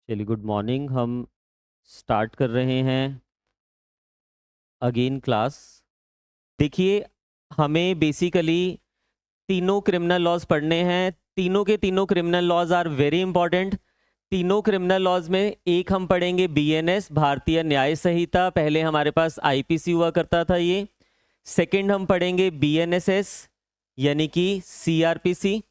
चलिए, good morning. हम start कर रहे हैं अगेन क्लास। देखिए, हमें बेसिकली तीनों क्रिमिनल लॉज पढ़ने हैं। तीनों के तीनों criminal laws are very important. तीनों क्रिमिनल लॉज में एक हम पढ़ेंगे बीएनएस, भारतीय न्याय संहिता। पहले हमारे पास आईपीसी हुआ करता था ये। सेकंड हम पढ़ेंगे बीएनएसएस यानी कि सीआरपीसी।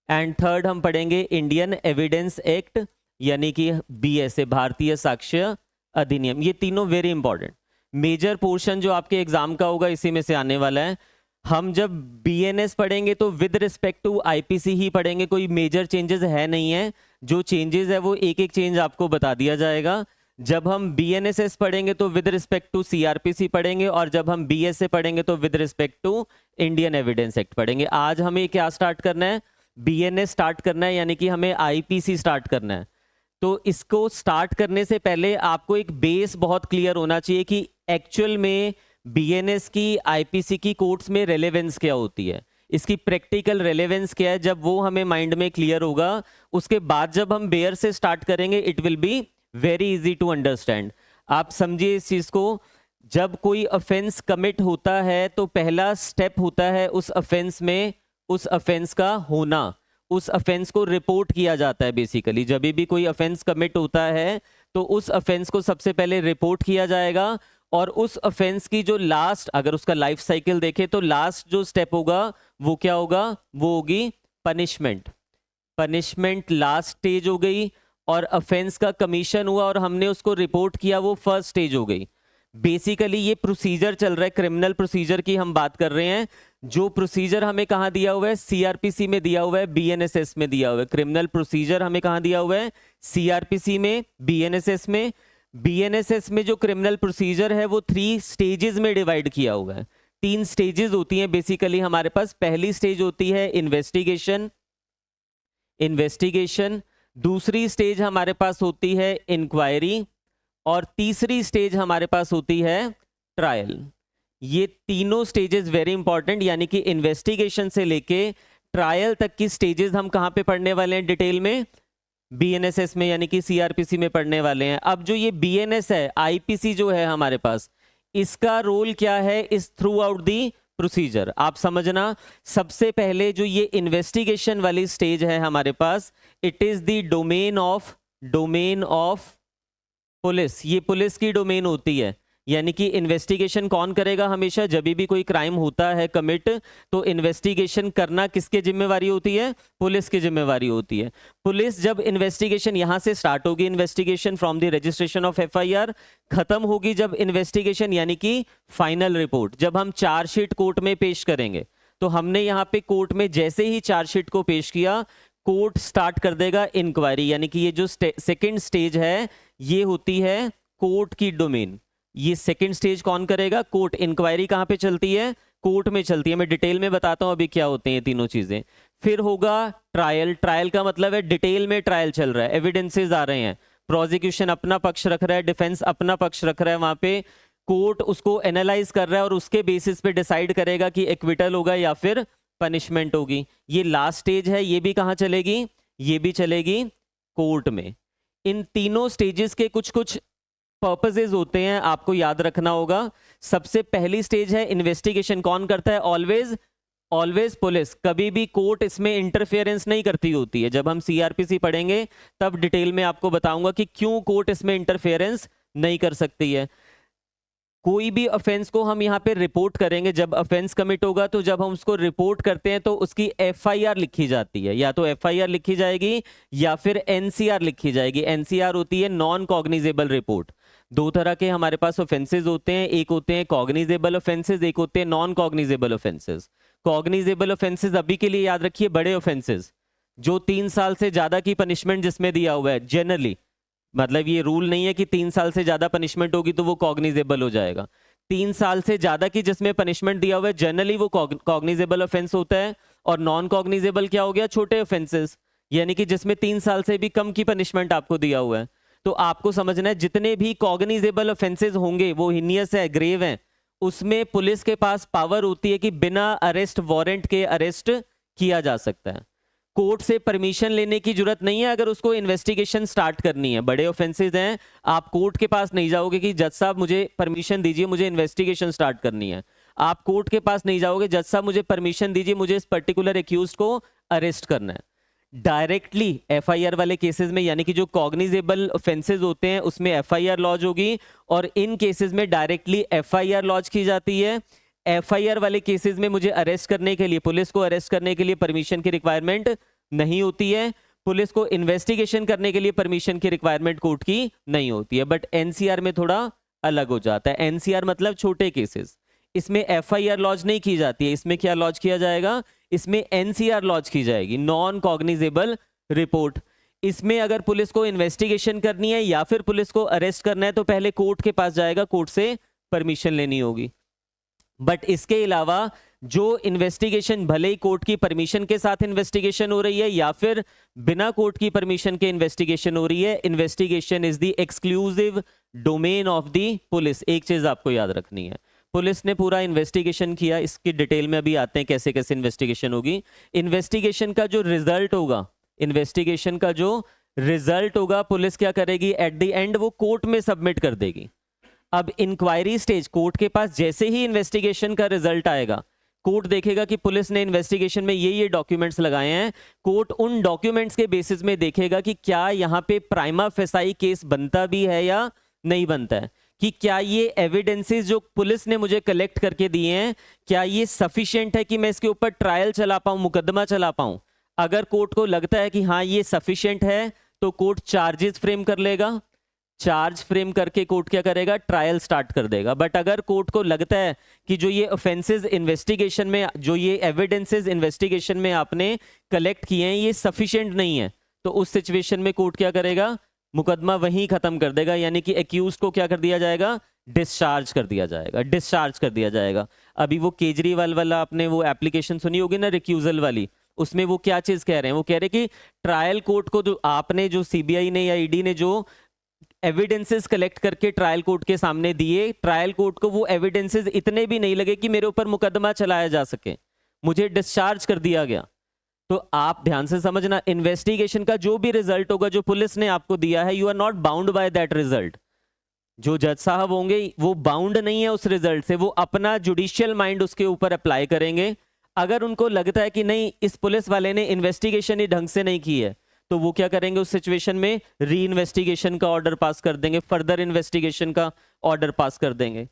एंड थर्ड हम पढ़ेंगे इंडियन एविडेंस एक्ट यानी कि बीएसए, भारतीय साक्ष्य अधिनियम। ये तीनों वेरी इंपॉर्टेंट मेजर पोर्शन जो आपके एग्जाम का होगा इसी में से आने वाला है। हम जब बीएनएस पढ़ेंगे तो विद रिस्पेक्ट टू आईपीसी ही पढ़ेंगे, कोई मेजर चेंजेस है नहीं है। जो चेंजेस है वो एक एक चेंज आपको बता दिया जाएगा। जब हम बीएनएसएस पढ़ेंगे तो विद रिस्पेक्ट टू सीआरपीसी पढ़ेंगे, और जब हम बीएसए पढ़ेंगे तो with respect to Indian Evidence Act पढ़ेंगे। आज हमें क्या स्टार्ट करना है? बीएनएस स्टार्ट करना है, यानी कि हमें आईपीसी स्टार्ट करना है। तो इसको स्टार्ट करने से पहले आपको एक बेस बहुत क्लियर होना चाहिए कि एक्चुअल में बीएनएस की आईपीसी की कोर्ट्स में रेलेवेंस क्या होती है, इसकी प्रैक्टिकल रेलेवेंस क्या है। जब वो हमें माइंड में क्लियर होगा, उसके बाद जब हम बेयर से स्टार्ट करेंगे it will be very easy to understand. आप समझिए इस चीज को। जब कोई ऑफेंस कमिट होता है तो पहला स्टेप होता है उस ऑफेंस में उस ऑफेंस का होना, उस ऑफेंस को रिपोर्ट किया जाता है। बेसिकली जब भी कोई ऑफेंस कमिट होता है तो उस ऑफेंस को सबसे पहले रिपोर्ट किया जाएगा, और उस ऑफेंस की जो लास्ट, अगर उसका लाइफ साइकिल देखें तो लास्ट जो स्टेप होगा वो क्या होगा? वो होगी पनिशमेंट। पनिशमेंट लास्ट स्टेज हो गई, और ऑफेंस का कमीशन हुआ और हमने उसको रिपोर्ट किया, वो फर्स्ट स्टेज हो गई। बेसिकली ये प्रोसीजर चल रहा है, क्रिमिनल प्रोसीजर की हम बात कर रहे हैं। जो प्रोसीजर हमें कहां दिया हुआ है? सीआरपीसी में दिया हुआ है, बीएनएसएस में दिया हुआ है। क्रिमिनल प्रोसीजर हमें कहां दिया हुआ है? सीआरपीसी में, बीएनएसएस में। बीएनएसएस में जो क्रिमिनल प्रोसीजर है वो 3 स्टेजेस में डिवाइड किया हुआ है। 3 स्टेजेस होती हैं बेसिकली हमारे पास। पहली स्टेज होती है इन्वेस्टिगेशन। दूसरी स्टेज हमारे पास होती है इंक्वायरी, और तीसरी स्टेज हमारे पास होती है ट्रायल। ये तीनों स्टेजेस वेरी इंपॉर्टेंट, यानी कि इन्वेस्टिगेशन से लेके ट्रायल तक की स्टेजेस हम कहां पे पढ़ने वाले हैं डिटेल में? बीएनएसएस में, यानी कि सीआरपीसी में पढ़ने वाले हैं। अब जो ये बीएनएस है, आईपीसी जो है हमारे पास, इसका रोल क्या है इस थ्रू आउट दी प्रोसीजर? आप समझना, सबसे पहले जो ये इन्वेस्टिगेशन वाली स्टेज है हमारे पास, it is the domain of police. ये पुलिस की डोमेन होती है। यानी कि इन्वेस्टिगेशन कौन करेगा? हमेशा जब भी कोई क्राइम होता है कमिट, तो इन्वेस्टिगेशन करना किसके जिम्मेवारी होती है? पुलिस की जिम्मेवारी होती है। पुलिस जब इन्वेस्टिगेशन यहां से स्टार्ट होगी, investigation from the registration of FIR, खत्म होगी जब इन्वेस्टिगेशन यानी कि फाइनल रिपोर्ट, जब हम चार्जशीट कोर्ट में पेश करेंगे। तो हमने यहाँ पे कोर्ट में जैसे ही चार्जशीट को पेश किया, कोर्ट स्टार्ट कर देगा इंक्वायरी। यानी कि ये जो सेकेंड स्टेज है ये होती है कोर्ट की डोमेन। ये सेकंड स्टेज कौन करेगा? कोर्ट। इंक्वायरी कहां पे चलती है? कोर्ट में चलती है। मैं डिटेल में बताता हूं अभी क्या होते हैं ये तीनों चीजें। फिर होगा ट्रायल। ट्रायल का मतलब है डिटेल में ट्रायल चल रहा है, एविडेंसेस आ रहे हैं, प्रोसिक्यूशन अपना पक्ष रख रहा है, डिफेंस अपना पक्ष रख रहा है। वहां पे कोर्ट उसको एनालाइज कर रहा है और उसके बेसिस पे डिसाइड करेगा कि एक्विटल होगा या फिर पनिशमेंट होगी। ये लास्ट स्टेज है, ये भी कहां चलेगी? ये भी चलेगी कोर्ट में। इन तीनों स्टेजेस के कुछ कुछ पर्पसेस होते हैं, आपको याद रखना होगा। सबसे पहली स्टेज है इन्वेस्टिगेशन। कौन करता है? Always police. कभी भी कोर्ट इसमें इंटरफेरेंस नहीं करती होती है। जब हम सीआरपीसी पढ़ेंगे तब डिटेल में आपको बताऊंगा कि क्यों कोर्ट इसमें इंटरफेरेंस नहीं कर सकती है। कोई भी ऑफेंस को हम यहाँ पे रिपोर्ट करेंगे, जब ऑफेंस कमिट होगा तो जब हम उसको रिपोर्ट करते हैं तो उसकी एफआईआर लिखी जाती है। या तो एफआईआर लिखी जाएगी या फिर एनसीआर लिखी जाएगी। एनसीआर होती है नॉन कॉग्निजेबल रिपोर्ट। 2 तरह के हमारे पास ऑफेंसेस होते हैं, एक होते हैं कॉग्निजेबल ऑफेंसेस, एक होते हैं non cognizable offences. Cognizable offences अभी के लिए याद रखिए बड़े ऑफेंसेस जो 3 साल से ज्यादा की पनिशमेंट जिसमें दिया हुआ है। जनरली मतलब ये रूल नहीं है कि 3 साल से ज्यादा पनिशमेंट होगी तो वो कॉग्निजेबल हो जाएगा। 3 साल से ज्यादा की जिसमें पनिशमेंट दिया हुआ है जनरली वो कॉग्निजेबल ऑफेंस होता है। और नॉन कॉग्निजेबल क्या हो गया? छोटे ऑफेंसेस, यानी कि जिसमें 3 साल से भी कम की पनिशमेंट आपको दिया हुआ है। तो आपको समझना है जितने भी कॉग्निजेबल ऑफेंसेस होंगे वो हीनियस है, ग्रेव है, उसमें पुलिस के पास पावर होती है कि बिना अरेस्ट वारंट के अरेस्ट किया जा सकता है। कोर्ट से परमिशन लेने की जरूरत नहीं है अगर उसको इन्वेस्टिगेशन स्टार्ट करनी है। बड़े ऑफेंसेस हैं, आप कोर्ट के पास नहीं जाओगे कि जज साहब मुझे परमिशन दीजिए, मुझे इन्वेस्टिगेशन स्टार्ट करनी है। आप कोर्ट के पास नहीं जाओगे, जज साहब मुझे परमिशन दीजिए, मुझे इस पर्टिकुलर एक्यूज को अरेस्ट करना है। डायरेक्टली एफआईआर वाले केसेस में, यानी कि जो कॉग्निजेबल ऑफेंसेस होते हैं उसमें एफआईआर लॉन्च होगी, और इन केसेस में डायरेक्टली एफआईआर लॉन्च की जाती है। एफआईआर वाले केसेस में मुझे अरेस्ट करने के लिए, पुलिस को अरेस्ट करने के लिए परमिशन की रिक्वायरमेंट नहीं होती है। पुलिस को इन्वेस्टिगेशन करने के लिए परमिशन की रिक्वायरमेंट कोर्ट की नहीं होती है। बट एनसीआर में थोड़ा अलग हो जाता है। एनसीआर मतलब छोटे केसेस, इसमें एफआईआर लॉन्च नहीं की जाती है। इसमें क्या लॉन्च किया जाएगा? इसमें एनसीआर लॉन्च की जाएगी, नॉन कॉग्निजेबल रिपोर्ट। इसमें अगर पुलिस को इन्वेस्टिगेशन करनी है या फिर पुलिस को अरेस्ट करना है तो पहले कोर्ट के पास जाएगा, कोर्ट से परमिशन लेनी होगी। बट इसके अलावा जो इन्वेस्टिगेशन, भले ही कोर्ट की परमिशन के साथ इन्वेस्टिगेशन हो रही है या फिर बिना कोर्ट की परमिशन के इन्वेस्टिगेशन हो रही है, investigation is the exclusive domain of the police. एक चीज आपको याद रखनी है, पुलिस ने पूरा इन्वेस्टिगेशन किया, इसकी डिटेल में अभी आते हैं कैसे कैसे इन्वेस्टिगेशन होगी। इन्वेस्टिगेशन का जो रिजल्ट होगा, इन्वेस्टिगेशन का जो रिजल्ट होगा, पुलिस क्या करेगी? एट द एंड वो कोर्ट में सबमिट कर देगी। अब इंक्वायरी स्टेज, कोर्ट के पास जैसे ही इन्वेस्टिगेशन का रिजल्ट आएगा, कोर्ट देखेगा कि पुलिस ने इन्वेस्टिगेशन में ये डॉक्यूमेंट्स लगाए हैं। कोर्ट उन डॉक्यूमेंट्स के बेसिस में देखेगा कि क्या यहां पे प्राइमा फेसाई केस बनता भी है या नहीं बनता है, कि क्या ये एविडेंसेस जो पुलिस ने मुझे कलेक्ट करके दिए हैं, क्या ये सफिशिएंट है कि मैं इसके ऊपर ट्रायल चला पाऊं, मुकदमा चला पाऊं। अगर कोर्ट को लगता है कि हाँ ये सफिशिएंट है तो कोर्ट चार्जेस फ्रेम कर लेगा। चार्ज फ्रेम करके कोर्ट क्या करेगा? ट्रायल स्टार्ट कर देगा। बट अगर कोर्ट को लगता है कि जो ये ऑफेंसेस इन्वेस्टिगेशन में, जो ये एविडेंसेस इन्वेस्टिगेशन में आपने कलेक्ट किए हैं ये सफिशिएंट नहीं है, तो उस सिचुएशन में कोर्ट क्या करेगा? मुकदमा वहीं खत्म कर देगा, यानी कि एक्यूज को क्या कर दिया जाएगा? डिस्चार्ज कर दिया जाएगा, डिस्चार्ज कर दिया जाएगा। अभी वो केजरीवाल वाला आपने वो एप्लीकेशन सुनी होगी ना, रिक्यूजल वाली, उसमें वो क्या चीज कह रहे हैं? वो कह रहे हैं कि ट्रायल कोर्ट को जो आपने, जो सीबीआई ने या ईडी ने जो एविडेंसेस कलेक्ट करके ट्रायल कोर्ट के सामने दिए, ट्रायल कोर्ट को वो एविडेंसेस इतने भी नहीं लगे कि मेरे ऊपर मुकदमा चलाया जा सके, मुझे डिस्चार्ज कर दिया गया। तो आप ध्यान से समझना, इन्वेस्टिगेशन का जो भी रिजल्ट होगा जो पुलिस ने आपको दिया है, you are not bound by that result. जो जज साहब होंगे वो बाउंड नहीं है उस रिजल्ट से, वो अपना जुडिशियल माइंड उसके ऊपर अप्लाई करेंगे। अगर उनको लगता है कि नहीं इस पुलिस वाले ने इन्वेस्टिगेशन ही ढंग से नहीं की है, तो वो क्या करेंगे? उस सिचुएशन में री इन्वेस्टिगेशन का ऑर्डर पास कर देंगे, फर्दर इन्वेस्टिगेशन का ऑर्डर पास कर देंगे।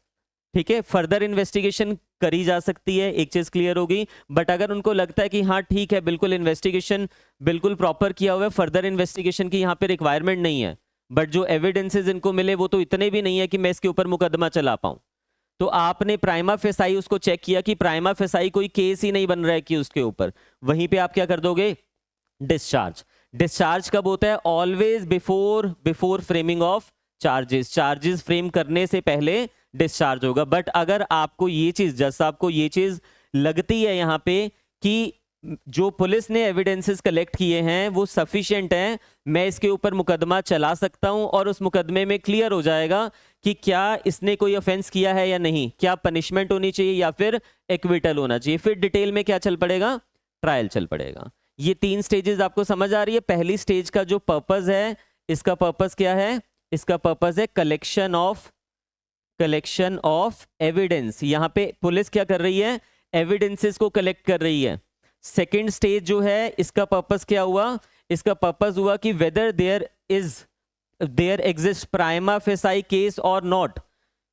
ठीक है, फर्दर इन्वेस्टिगेशन करी जा सकती है, एक चीज क्लियर होगी। बट अगर उनको लगता है कि हाँ ठीक है, बिल्कुल इन्वेस्टिगेशन बिल्कुल प्रॉपर किया हुआ है, फर्दर इन्वेस्टिगेशन की यहाँ पे रिक्वायरमेंट नहीं है, बट जो एविडेंसेस इनको मिले वो तो इतने भी नहीं है कि मैं इसके ऊपर मुकदमा चला पाऊं, तो आपने प्राइमा फेसाई उसको चेक किया कि प्राइमा फेसाई कोई केस ही नहीं बन रहा है कि उसके ऊपर, वहीं पे आप क्या कर दोगे? डिस्चार्ज। डिस्चार्ज कब होता है? Always before framing of charges. Charges frame करने से पहले डिस्चार्ज होगा। बट अगर आपको ये चीज, जज साहब को ये चीज लगती है यहाँ पे कि जो पुलिस ने एविडेंसेस कलेक्ट किए हैं वो सफिशिएंट हैं, मैं इसके ऊपर मुकदमा चला सकता हूं और उस मुकदमे में क्लियर हो जाएगा कि क्या इसने कोई ऑफेंस किया है या नहीं, क्या पनिशमेंट होनी चाहिए या फिर एक्विटल होना चाहिए, फिर डिटेल में क्या चल पड़ेगा? ट्रायल चल पड़ेगा। ये 3 स्टेजेस आपको समझ आ रही है। पहली स्टेज का जो पर्पस है, इसका पर्पस क्या है? इसका पर्पस है कलेक्शन ऑफ एविडेंस। यहां पे पुलिस क्या कर रही है? एविडेंसेस को कलेक्ट कर रही है। सेकेंड स्टेज जो है, इसका पर्पस क्या हुआ? इसका पर्पस हुआ कि whether there exist prima facie case और नॉट,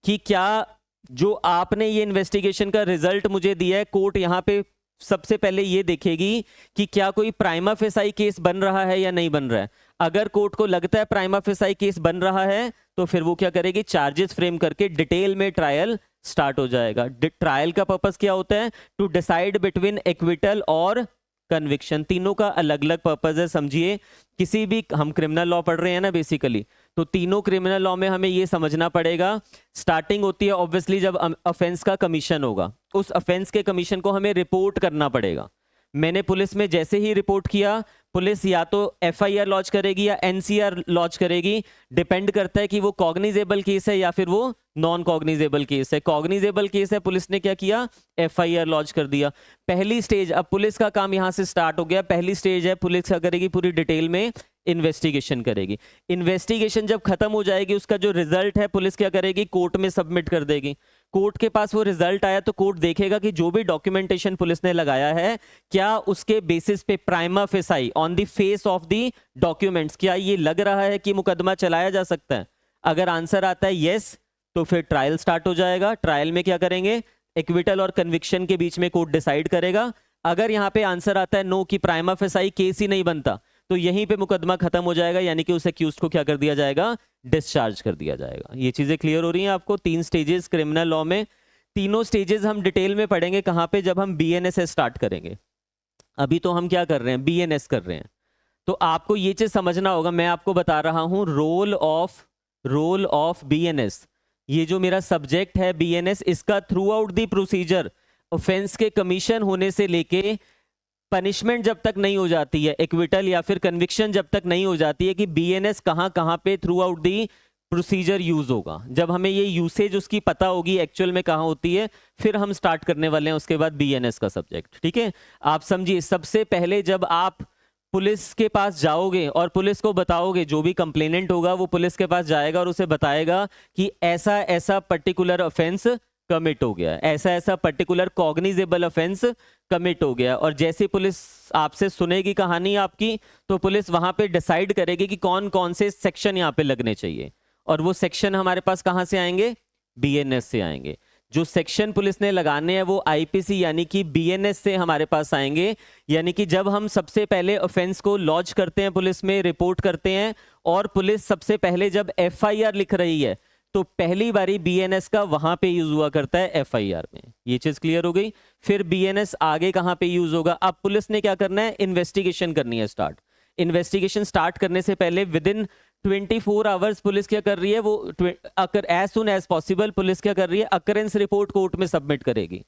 कि क्या जो आपने ये इन्वेस्टिगेशन का रिजल्ट मुझे दिया है, कोर्ट यहां पे सबसे पहले ये देखेगी कि क्या कोई प्राइमा फेसाई केस बन रहा है या नहीं बन रहा है। अगर कोर्ट को लगता है प्राइमा फेसाई केस बन रहा है तो फिर वो क्या करेगी? चार्जेस फ्रेम करके डिटेल में ट्रायल स्टार्ट हो जाएगा। ट्रायल का पर्पस क्या होता है? टू डिसाइड बिटवीन एक्विटल और कन्विक्शन। तीनों का अलग अलग पर्पस है, समझिए। किसी भी, हम क्रिमिनल लॉ पढ़ रहे हैं ना बेसिकली, तो तीनों क्रिमिनल लॉ में हमें ये समझना पड़ेगा। स्टार्टिंग होती है ऑब्वियसली जब ऑफेंस का कमीशन होगा, उस ऑफेंस के कमीशन को हमें रिपोर्ट करना पड़ेगा। मैंने पुलिस में जैसे ही रिपोर्ट किया, पुलिस या तो एफआईआर लॉन्च करेगी या एनसीआर लॉन्च करेगी, डिपेंड करता है कि वो कॉग्निजेबल केस है या फिर वो नॉन कॉग्निजेबल केस है। कॉग्निजेबल केस है, पुलिस ने क्या किया, एफआईआर लॉन्च कर दिया। पहली स्टेज, अब पुलिस का काम यहां से स्टार्ट हो गया। पहली स्टेज है, पुलिस क्या करेगी, पूरी डिटेल में इन्वेस्टिगेशन करेगी। इन्वेस्टिगेशन जब खत्म हो जाएगी, उसका जो रिजल्ट है पुलिस क्या करेगी, कोर्ट में सबमिट कर देगी। कोर्ट के पास वो रिजल्ट आया तो कोर्ट देखेगा कि जो भी डॉक्यूमेंटेशन पुलिस ने लगाया है, क्या उसके बेसिस पे prima facie on the face of the documents, क्या ये लग रहा है कि मुकदमा चलाया जा सकता है। अगर आंसर आता है यस, तो फिर ट्रायल स्टार्ट हो जाएगा। ट्रायल में क्या करेंगे, एक्विटल और कन्विक्शन के बीच में कोर्ट डिसाइड करेगा। अगर यहां पे आंसर आता है नो, कि प्राइमा फेसाई केस ही नहीं बनता, तो यहीं पे मुकदमा खत्म हो जाएगा, यानी कि उस एक्यूज्ड को क्या कर दिया जाएगा, डिस्चार्ज कर दिया जाएगा। ये चीजें क्लियर हो रही हैं आपको। 3 स्टेजेस क्रिमिनल लॉ में, तीनों स्टेजेस हम डिटेल में पढ़ेंगे कहां पे, जब हम बीएनएस स्टार्ट करेंगे। अभी तो हम क्या कर रहे हैं, बीएनएस कर रहे हैं। तो आपको ये चीज समझना होगा, मैं आपको बता रहा हूं रोल ऑफ बीएनएस। ये जो मेरा सब्जेक्ट है बीएनएस, इसका through out the procedure, offence के कमीशन होने से लेके पनिशमेंट जब तक नहीं हो जाती है, एक्विटल या फिर कन्विक्शन जब तक नहीं हो जाती है, कि बीएनएस कहां पे through out the procedure use होगा। जब हमें ये यूसेज उसकी पता होगी एक्चुअल में कहां होती है, फिर हम स्टार्ट करने वाले हैं उसके बाद बीएनएस का सब्जेक्ट। ठीक है, आप समझिए। सबसे पहले जब आप पुलिस के पास जाओगे और पुलिस को बताओगे, जो भी कंप्लेनेंट होगा वो पुलिस के पास जाएगा और उसे बताएगा कि ऐसा ऐसा पर्टिकुलर ऑफेंस कमिट हो गया, ऐसा ऐसा पर्टिकुलर कॉग्निजेबल ऑफेंस कमिट हो गया। और जैसे पुलिस आपसे सुनेगी कहानी आपकी, तो पुलिस वहां पे डिसाइड करेगी कि कौन कौन से सेक्शन यहाँ पे लगने चाहिए। और वो सेक्शन हमारे पास कहां से आएंगे, बीएनएस से आएंगे। जो सेक्शन पुलिस ने लगाने हैं वो आईपीसी यानी कि बीएनएस से हमारे पास आएंगे। यानी कि जब हम सबसे पहले ऑफेंस को लॉन्च करते हैं, पुलिस में रिपोर्ट करते हैं, और पुलिस सबसे पहले जब एफआईआर लिख रही है, तो पहली बारी बीएनएस का वहां पे यूज हुआ करता है, एफआईआर में। ये चीज क्लियर हो गई। फिर बीएनएस आगे कहां पे यूज होगा, अब पुलिस ने क्या करना है, इन्वेस्टिगेशन करनी है स्टार्ट। इन्वेस्टिगेशन स्टार्ट करने से पहले विद इन 24 आवर्स पुलिस क्या कर रही है, वो अगर as soon as possible police क्या कर रही है, अकरेंस रिपोर्ट कोर्ट में सबमिट करेगी।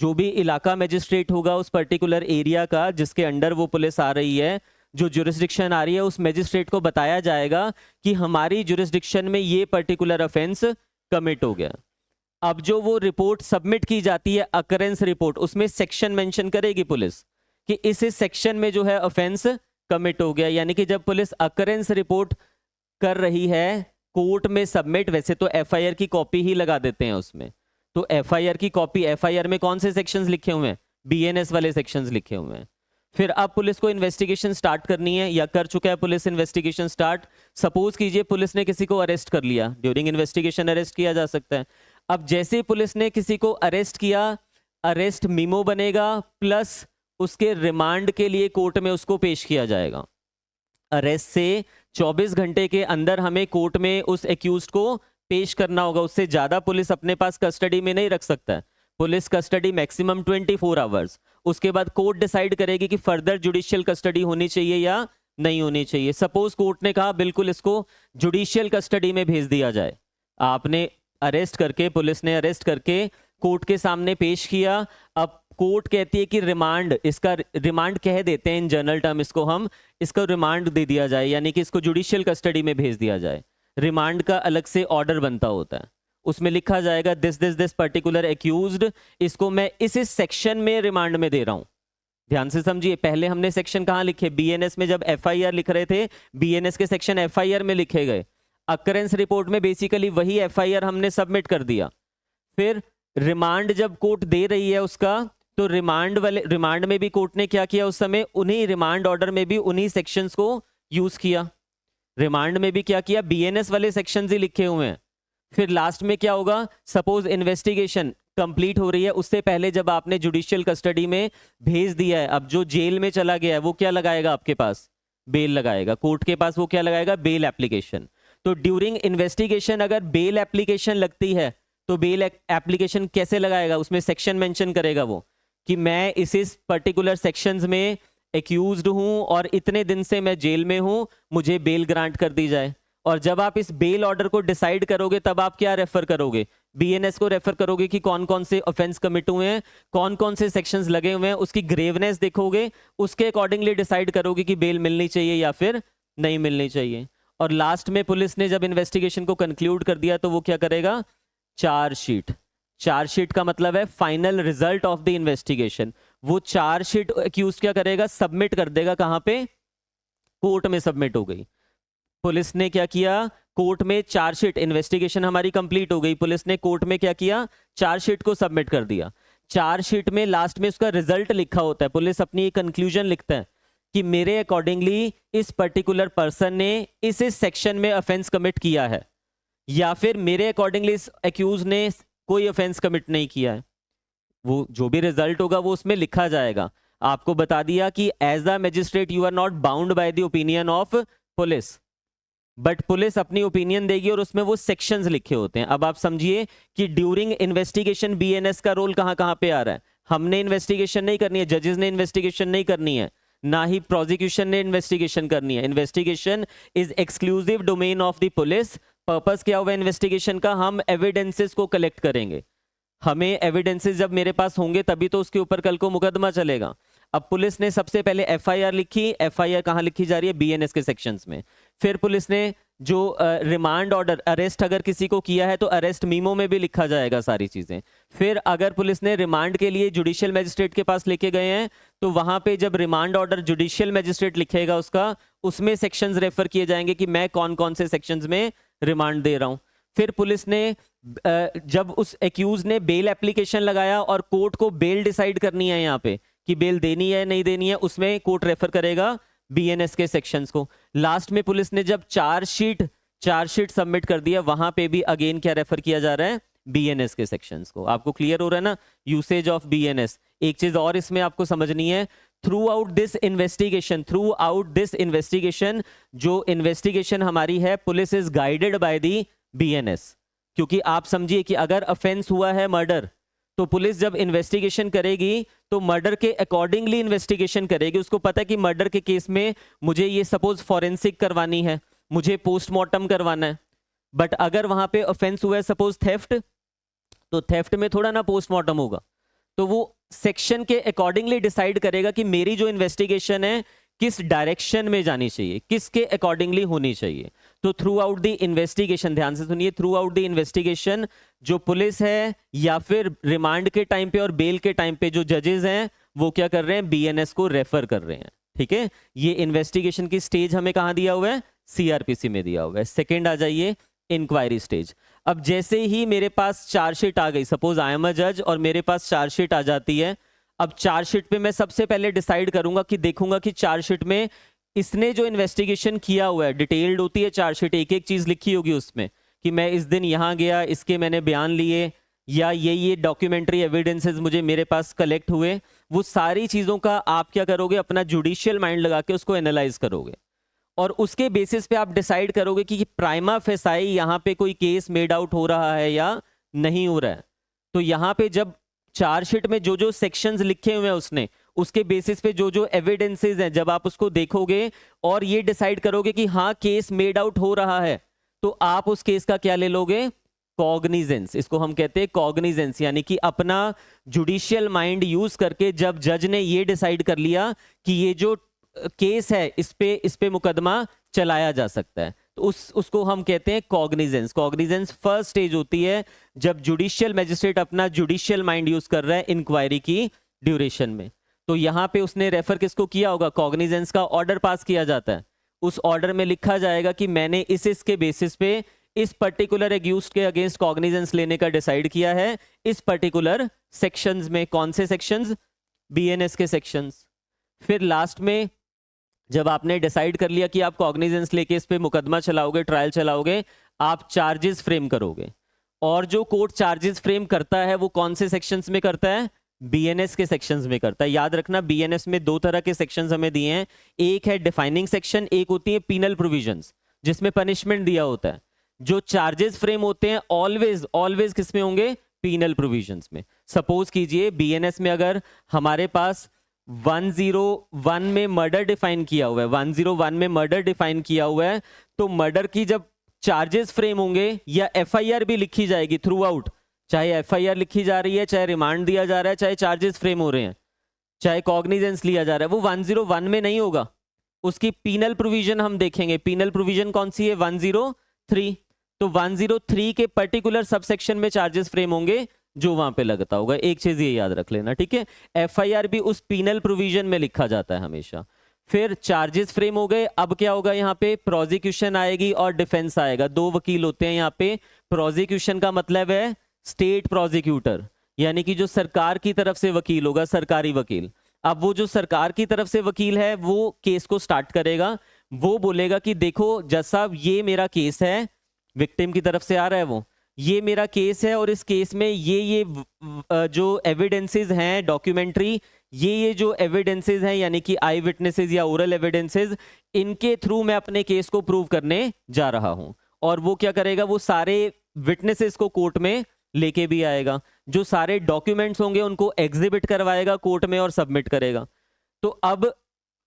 जो भी इलाका मजिस्ट्रेट होगा उस पर्टिकुलर एरिया का जिसके अंडर वो पुलिस आ रही है, जो जुरिस्डिक्शन आ रही है, उस मजिस्ट्रेट को बताया जाएगा कि हमारी जुरिस्डिक्शन में ये पर्टिकुलर ऑफेंस कमिट हो गया। अब जो वो रिपोर्ट सबमिट की जाती है, अकरेंस रिपोर्ट, उसमें सेक्शन मेंशन करेगी पुलिस कि इस सेक्शन में जो है ऑफेंस कमिट हो गया। यानी कि जब पुलिस अकरेंस रिपोर्ट कर रही है कोर्ट में सबमिट, वैसे तो एफआईआर की कॉपी ही लगा देते हैं उसमें, तो एफआईआर की कॉपी, एफआईआर में कौन से सेक्शंस लिखे हुए हैं, बीएनएस वाले सेक्शंस लिखे हुए हैं। फिर अब पुलिस को इन्वेस्टिगेशन स्टार्ट करनी है, या कर चुका है पुलिस इन्वेस्टिगेशन स्टार्ट। सपोज कीजिए पुलिस ने किसी को अरेस्ट कर लिया, ड्यूरिंग इन्वेस्टिगेशन अरेस्ट किया जा सकता है। अब जैसे ही पुलिस ने किसी को अरेस्ट किया, अरेस्ट मीमो बनेगा, प्लस उसके रिमांड के लिए कोर्ट में उसको पेश किया जाएगा। अरेस्ट से 24 घंटे के अंदर हमें कोर्ट में उस एक्यूज्ड को पेश करना होगा। उससे ज्यादा पुलिस अपने पास कस्टडी में नहीं रख सकता है। Police custody maximum 24 hours. उसके बाद कोर्ट डिसाइड करेगी कि फर्दर जुडिशियल कस्टडी होनी चाहिए या नहीं होनी चाहिए। सपोज कोर्ट ने कहा बिल्कुल इसको जुडिशियल कस्टडी में भेज दिया जाए, आपने अरेस्ट करके, पुलिस ने अरेस्ट करके कोर्ट के सामने पेश किया। अब कोर्ट कहती है कि रिमांड, इसका रिमांड कह देते हैं इन जनरल टर्म, इसको हम इसका रिमांड दे दिया जाए, यानी कि इसको जुडिशियल कस्टडी में भेज दिया जाए। रिमांड का अलग से ऑर्डर बनता होता है, उसमें लिखा जाएगा दिस पर्टिकुलर एक्यूज्ड, इसको मैं इस सेक्शन में रिमांड में दे रहा हूं। ध्यान से समझिए, पहले हमने सेक्शन कहां लिखे, बीएनएस में जब एफआईआर लिख रहे थे, बीएनएस के सेक्शन एफआईआर में लिखे गए। अकरेंस रिपोर्ट में बेसिकली वही एफआईआर हमने सबमिट कर दिया। फिर रिमांड जब कोर्ट दे रही है उसका, तो रिमांड में भी कोर्ट ने क्या किया उस समय, उन्हीं रिमांड ऑर्डर में भी उन्हीं सेक्शंस को यूज किया। रिमांड में भी क्या किया, बीएनएस वाले सेक्शंस ही लिखे हुए हैं। फिर लास्ट में क्या होगा, सपोज इन्वेस्टिगेशन कंप्लीट हो रही है, उससे पहले जब आपने जुडिशियल कस्टडी में भेज दिया है, अब जो जेल में चला गया है वो क्या लगाएगा, आपके पास बेल लगाएगा। कोर्ट के पास वो क्या लगाएगा, बेल एप्लीकेशन। तो ड्यूरिंग इन्वेस्टिगेशन अगर बेल एप्लीकेशन लगती है, तो बेल एप्लीकेशन कैसे लगाएगा, उसमें सेक्शन मेंशन करेगा वो कि मैं इस पर्टिकुलर सेक्शंस में एक्यूज्ड हूं और इतने दिन से मैं जेल में हूं, मुझे बेल ग्रांट कर दी जाए। और जब आप इस बेल ऑर्डर को डिसाइड करोगे, तब आप क्या रेफर करोगे, बीएनएस को रेफर करोगे कि कौन कौन से ऑफेंस कमिट हुए हैं, कौन कौन से सेक्शंस लगे हुए हैं, उसकी ग्रेवनेस देखोगे, उसके अकॉर्डिंगली डिसाइड करोगे कि बेल मिलनी चाहिए या फिर नहीं मिलनी चाहिए। और लास्ट में पुलिस ने जब इन्वेस्टिगेशन को कंक्लूड कर दिया, तो वो क्या करेगा, चार्जशीट। चार्जशीट का मतलब है final result of the investigation. वो चार्जशीट अक्यूज क्या करेगा, सबमिट कर देगा। कहां पे? कोर्ट में सबमिट हो गई। पुलिस ने क्या किया, कोर्ट में चार्जशीट, इन्वेस्टिगेशन हमारी कंप्लीट हो गई, पुलिस ने कोर्ट में क्या किया, चार्जशीट को सबमिट कर दिया। चार्जशीट में लास्ट में उसका रिजल्ट लिखा होता है। पुलिस अपनी कंक्लूजन लिखता है कि मेरे अकॉर्डिंगली इस पर्टिकुलर पर्सन ने इस सेक्शन में ऑफेंस कमिट किया है, या फिर मेरे अकॉर्डिंगली इस एक्यूज ने कोई ऑफेंस कमिट नहीं किया है। वो जो भी रिजल्ट होगा वो उसमें लिखा जाएगा। आपको बता दिया कि as the magistrate you are not bound by the opinion of police, but police अपनी ओपिनियन देगी और उसमें वो सेक्शंस लिखे होते हैं। अब आप समझिए कि ड्यूरिंग इन्वेस्टिगेशन बीएनएस का रोल कहां कहां पे आ रहा है। हमने इन्वेस्टिगेशन नहीं करनी है, जजेस ने इन्वेस्टिगेशन नहीं करनी है, ना ही प्रोसिक्यूशन ने इन्वेस्टिगेशन करनी है। Investigation is exclusive domain of the police. Purpose क्या हुआ इन्वेस्टिगेशन का, हम एविडेंसेस को कलेक्ट करेंगे। हमें एविडेंसेस जब मेरे पास होंगे तभी तो उसके ऊपर कल को मुकदमा चलेगा। अब पुलिस ने सबसे पहले एफआईआर लिखी। एफआईआर कहां लिखी जा रही है, बीएनएस के सेक्शंस में। फिर पुलिस ने जो रिमांड ऑर्डर, अरेस्ट अगर किसी को किया है तो अरेस्ट मीमो में भी लिखा जाएगा सारी चीजें। फिर अगर पुलिस ने रिमांड के लिए जुडिशियल मजिस्ट्रेट के पास लेके गए हैं तो वहां पे जब रिमांड ऑर्डर जुडिशियल मजिस्ट्रेट लिखेगा उसका, उसमें सेक्शंस रेफर किए जाएंगे कि मैं कौन कौन से सेक्शंस में रिमांड दे रहा हूं। फिर पुलिस ने जब उस एक्यूज ने बेल एप्लीकेशन लगाया और कोर्ट को बेल डिसाइड करनी है यहाँ पे कि बेल देनी है नहीं देनी है, उसमें कोर्ट रेफर करेगा बीएनएस के सेक्शंस को। लास्ट में पुलिस ने जब चार्जशीट सबमिट कर दिया, वहां पे भी अगेन क्या रेफर किया जा रहा है, बीएनएस के सेक्शंस को। आपको क्लियर हो रहा है ना, यूसेज ऑफ बीएनएस। एक चीज और इसमें आपको समझनी है, थ्रू आउट दिस इन्वेस्टिगेशन जो इन्वेस्टिगेशन हमारी है, police is guided by the BNS. क्योंकि आप समझिए कि अगर ऑफेंस हुआ है मर्डर, तो पुलिस जब इन्वेस्टिगेशन करेगी तो मर्डर के अकॉर्डिंगली इन्वेस्टिगेशन करेगी। उसको पता है कि मर्डर के केस में मुझे ये सपोज फॉरेंसिक करवानी है, मुझे पोस्टमार्टम करवाना है। बट अगर वहां पे ऑफेंस हुआ है सपोज थेफ्ट, तो थेफ्ट में थोड़ा ना पोस्टमार्टम होगा। तो वो सेक्शन के अकॉर्डिंगली डिसाइड करेगा कि मेरी जो इन्वेस्टिगेशन है किस डायरेक्शन में जानी चाहिए, किसके अकॉर्डिंगली होनी चाहिए। तो थ्रू आउट द इन्वेस्टिगेशन, ध्यान से सुनिए, थ्रू आउट द इन्वेस्टिगेशन जो पुलिस है या फिर रिमांड के टाइम पे और बेल के टाइम पे जो जजेस हैं वो क्या कर रहे हैं, बीएनएस को रेफर कर रहे हैं। ठीक है, ये इन्वेस्टिगेशन की स्टेज हमें कहां दिया हुआ है, सीआरपीसी में दिया हुआ है। सेकेंड आ जाइए, इंक्वायरी स्टेज। अब जैसे ही मेरे पास चार्जशीट आ गई, सपोज आई एम अ जज और मेरे पास चार्जशीट आ जाती है। अब चार्जशीट पे मैं सबसे पहले डिसाइड करूंगा कि देखूंगा कि चार्जशीट में इसने जो इन्वेस्टिगेशन किया हुआ है, डिटेल्ड होती है चार्जशीट, एक एक चीज लिखी होगी उसमें कि मैं इस दिन यहां गया, इसके मैंने बयान लिए, या ये डॉक्यूमेंट्री एविडेंसेस मुझे मेरे पास कलेक्ट हुए। वो सारी चीजों का आप क्या करोगे, अपना जुडिशियल माइंड लगा के उसको एनालाइज करोगे और उसके बेसिस पे आप डिसाइड करोगे कि प्राइमा फेसाई यहाँ पे कोई केस मेड आउट हो रहा है या नहीं हो रहा है। तो यहाँ पे जब चार्जशीट में जो जो सेक्शंस लिखे हुए हैं उसने, उसके बेसिस पे जो जो एविडेंसेस हैं, जब आप उसको देखोगे और ये डिसाइड करोगे कि हाँ केस मेड आउट हो रहा है, तो आप उस केस का क्या ले लोगे, कॉग्निजेंस। इसको हम कहते हैं कॉग्निजेंस, यानी कि अपना जुडिशियल माइंड यूज करके जब जज ने ये डिसाइड कर लिया कि ये जो केस है इस पे मुकदमा चलाया जा सकता है, तो उसको हम कहते हैं कॉग्निजेंस। कॉग्निजेंस फर्स्ट स्टेज होती है जब जुडिशियल मैजिस्ट्रेट अपना जुडिशियल माइंड यूज कर रहा है इंक्वायरी की ड्यूरेशन में। तो यहां पे उसने रेफर किसको किया होगा, कॉग्निजेंस का ऑर्डर पास किया जाता है। उस ऑर्डर में लिखा जाएगा कि मैंने इसके बेसिस पे इस पर्टिकुलर एक्यूज्ड के अगेंस्ट कॉग्निजेंस लेने का डिसाइड किया है इस पर्टिकुलर सेक्शंस में। कौन से सेक्शंस, बीएनएस के सेक्शंस। फिर लास्ट में जब आपने डिसाइड कर लिया कि आप कॉग्निजेंस लेके इस पे मुकदमा चलाओगे, ट्रायल चलाओगे, आप चार्जेस फ्रेम करोगे। और जो कोर्ट चार्जेस फ्रेम करता है वो कौन से सेक्शंस में करता है, बीएनएस के सेक्शंस में करता है। याद रखना बीएनएस में दो तरह के सेक्शंस हमें दिए हैं, एक है डिफाइनिंग सेक्शन, एक होती है पीनल प्रोविजंस जिसमें पनिशमेंट दिया होता है। जो चार्जेस फ्रेम होते हैं ऑलवेज किस में होंगे, पीनल प्रोविजंस में। सपोज कीजिए बीएनएस में अगर हमारे पास 101 में मर्डर डिफाइन किया हुआ है, 101 में मर्डर डिफाइन किया हुआ है, तो मर्डर की जब चार्जेस फ्रेम होंगे या एफआईआर भी लिखी जाएगी थ्रू आउट, चाहे एफआईआर लिखी जा रही है, चाहे रिमांड दिया जा रहा है, चाहे चार्जेस फ्रेम हो रहे हैं, चाहे कॉग्निजेंस लिया जा रहा है, वो 101 में नहीं होगा। उसकी पीनल प्रोविजन हम देखेंगे, पीनल प्रोविजन कौन सी है, 103। तो 103 के पर्टिकुलर सबसेक्शन में चार्जेस फ्रेम होंगे जो वहां पे लगता होगा। एक चीज ये याद रख लेना, ठीक है। एफआईआर भी उस पीनल प्रोविजन में लिखा जाता है हमेशा। फिर चार्जेस फ्रेम हो गए, अब क्या होगा यहाँ पे, प्रोसिक्यूशन आएगी और डिफेंस आएगा। दो वकील होते हैं यहाँ पे। प्रोसिक्यूशन का मतलब है स्टेट प्रोसिक्यूटर, यानी कि जो सरकार की तरफ से वकील होगा, सरकारी वकील। अब वो जो सरकार की तरफ से वकील है वो केस को स्टार्ट करेगा। वो बोलेगा कि देखो जज साहब, ये मेरा केस है, विक्टिम की तरफ से आ रहा है वो, ये मेरा केस है और इस केस में ये जो एविडेंसेस हैं डॉक्यूमेंट्री, ये जो एविडेंसेस हैं यानी कि आई विटनेसेस या ओरल एविडेंसेस, इनके थ्रू मैं अपने केस को प्रूव करने जा रहा हूं। और वो क्या करेगा, वो सारे विटनेसेस को कोर्ट में लेके भी आएगा, जो सारे डॉक्यूमेंट्स होंगे उनको एग्जिबिट करवाएगा कोर्ट में और सबमिट करेगा। तो अब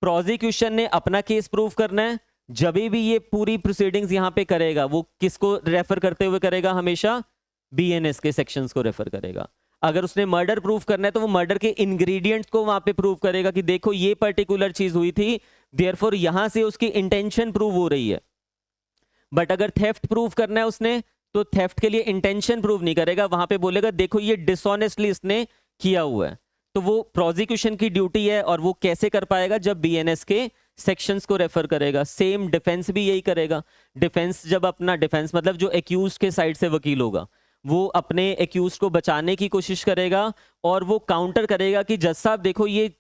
प्रोसिक्यूशन ने अपना केस प्रूव करना है। जब भी ये पूरी प्रोसीडिंग्स यहां पे करेगा, वो किसको रेफर करते हुए करेगा, हमेशा बीएनएस के सेक्शंस को रेफर करेगा। अगर उसने मर्डर प्रूव करना है तो वो मर्डर के इंग्रेडिएंट्स को वहां पे प्रूव करेगा कि देखो ये पर्टिकुलर चीज हुई थी, देयरफॉर यहां से उसकी इंटेंशन प्रूव हो रही है। बट अगर थेफ्ट प्रूव करना है उसने, तो थेफ्ट के लिए इंटेंशन प्रूव नहीं करेगा, वहां पे बोलेगा देखो ये डिसऑनेस्टली इसने किया हुआ है। तो वो प्रोसिक्यूशन की ड्यूटी है, और वो कैसे कर पाएगा, जब बीएनएस के सेक्शंस को रेफर करेगा। सेम डिफेंस भी यही करेगा। डिफेंस जब अपना, डिफेंस मतलब जो एक्यूज के साइड से वकील होगा, वो अपने एक्यूज को बचाने की कोशिश करेगा और वो काउंटर करेगा कि जज साहब देखो ये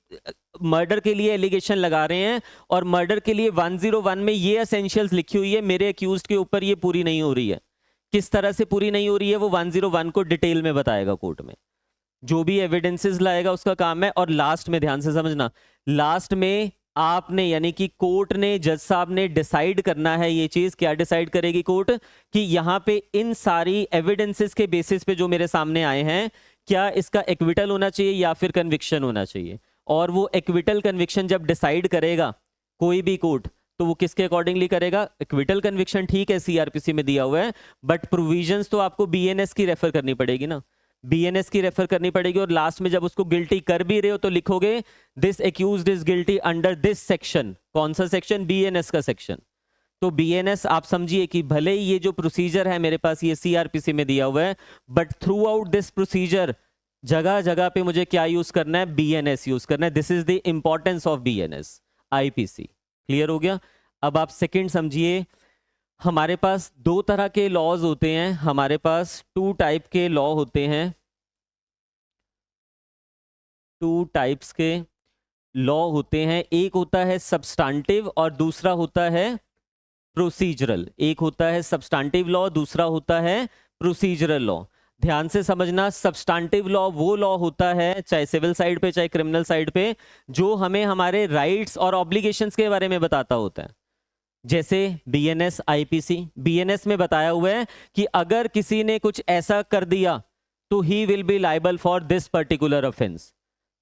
मर्डर के लिए एलिगेशन लगा रहे हैं और मर्डर के लिए 101 में ये एसेंशियल्स लिखी हुई है, मेरे एक्यूज के ऊपर ये पूरी नहीं हो रही है। किस तरह से पूरी नहीं हो रही है वो 101 को डिटेल में बताएगा कोर्ट में। जो भी एविडेंसेस लाएगा उसका काम है। और लास्ट में ध्यान से समझना, लास्ट में आपने यानी कि कोर्ट ने, जज साहब ने डिसाइड करना है ये चीज। क्या डिसाइड करेगी कोर्ट, कि यहां पे इन सारी एविडेंसेस के बेसिस पे जो मेरे सामने आए हैं, क्या इसका एक्विटल होना चाहिए या फिर कन्विक्शन होना चाहिए। और वो एक्विटल कन्विक्शन जब डिसाइड करेगा कोई भी कोर्ट, तो वो किसके अकॉर्डिंगली करेगा, एक्विटल कन्विक्शन ठीक है सीआरपीसी में दिया हुआ है, बट प्रोविजंस तो आपको बीएनएस की रेफर करनी पड़ेगी ना, बीएनएस की रेफर करनी पड़ेगी। और लास्ट में जब उसको गिल्टी कर भी रहे हो तो लिखोगे this accused is guilty under this section. कौन सा सेक्शन, बीएनएस का सेक्शन। तो बीएनएस आप समझिए कि भले ही ये जो प्रोसीजर है मेरे पास ये सीआरपीसी में दिया हुआ है, but through out this procedure जगह जगह पे मुझे क्या यूज करना है, बीएनएस यूज करना है। This is the importance of BNS IPC. Clear हो गया। अब आप सेकंड समझिए, हमारे पास दो तरह के लॉज होते हैं, हमारे पास टू टाइप के लॉ होते हैं, टू टाइप्स के लॉ होते हैं। एक होता है सब्सटेंटिव और दूसरा होता है प्रोसीजरल। एक होता है सब्सटेंटिव लॉ, दूसरा होता है प्रोसीजरल लॉ। ध्यान से समझना, सब्सटेंटिव लॉ वो लॉ होता है, चाहे सिविल साइड पे चाहे क्रिमिनल साइड पे, जो हमें हमारे राइट्स और ऑब्लिगेशंस के बारे में बताता होता है। जैसे बीएनएस आईपीसी, बीएनएस में बताया हुआ है कि अगर किसी ने कुछ ऐसा कर दिया तो he will be liable for this particular offence.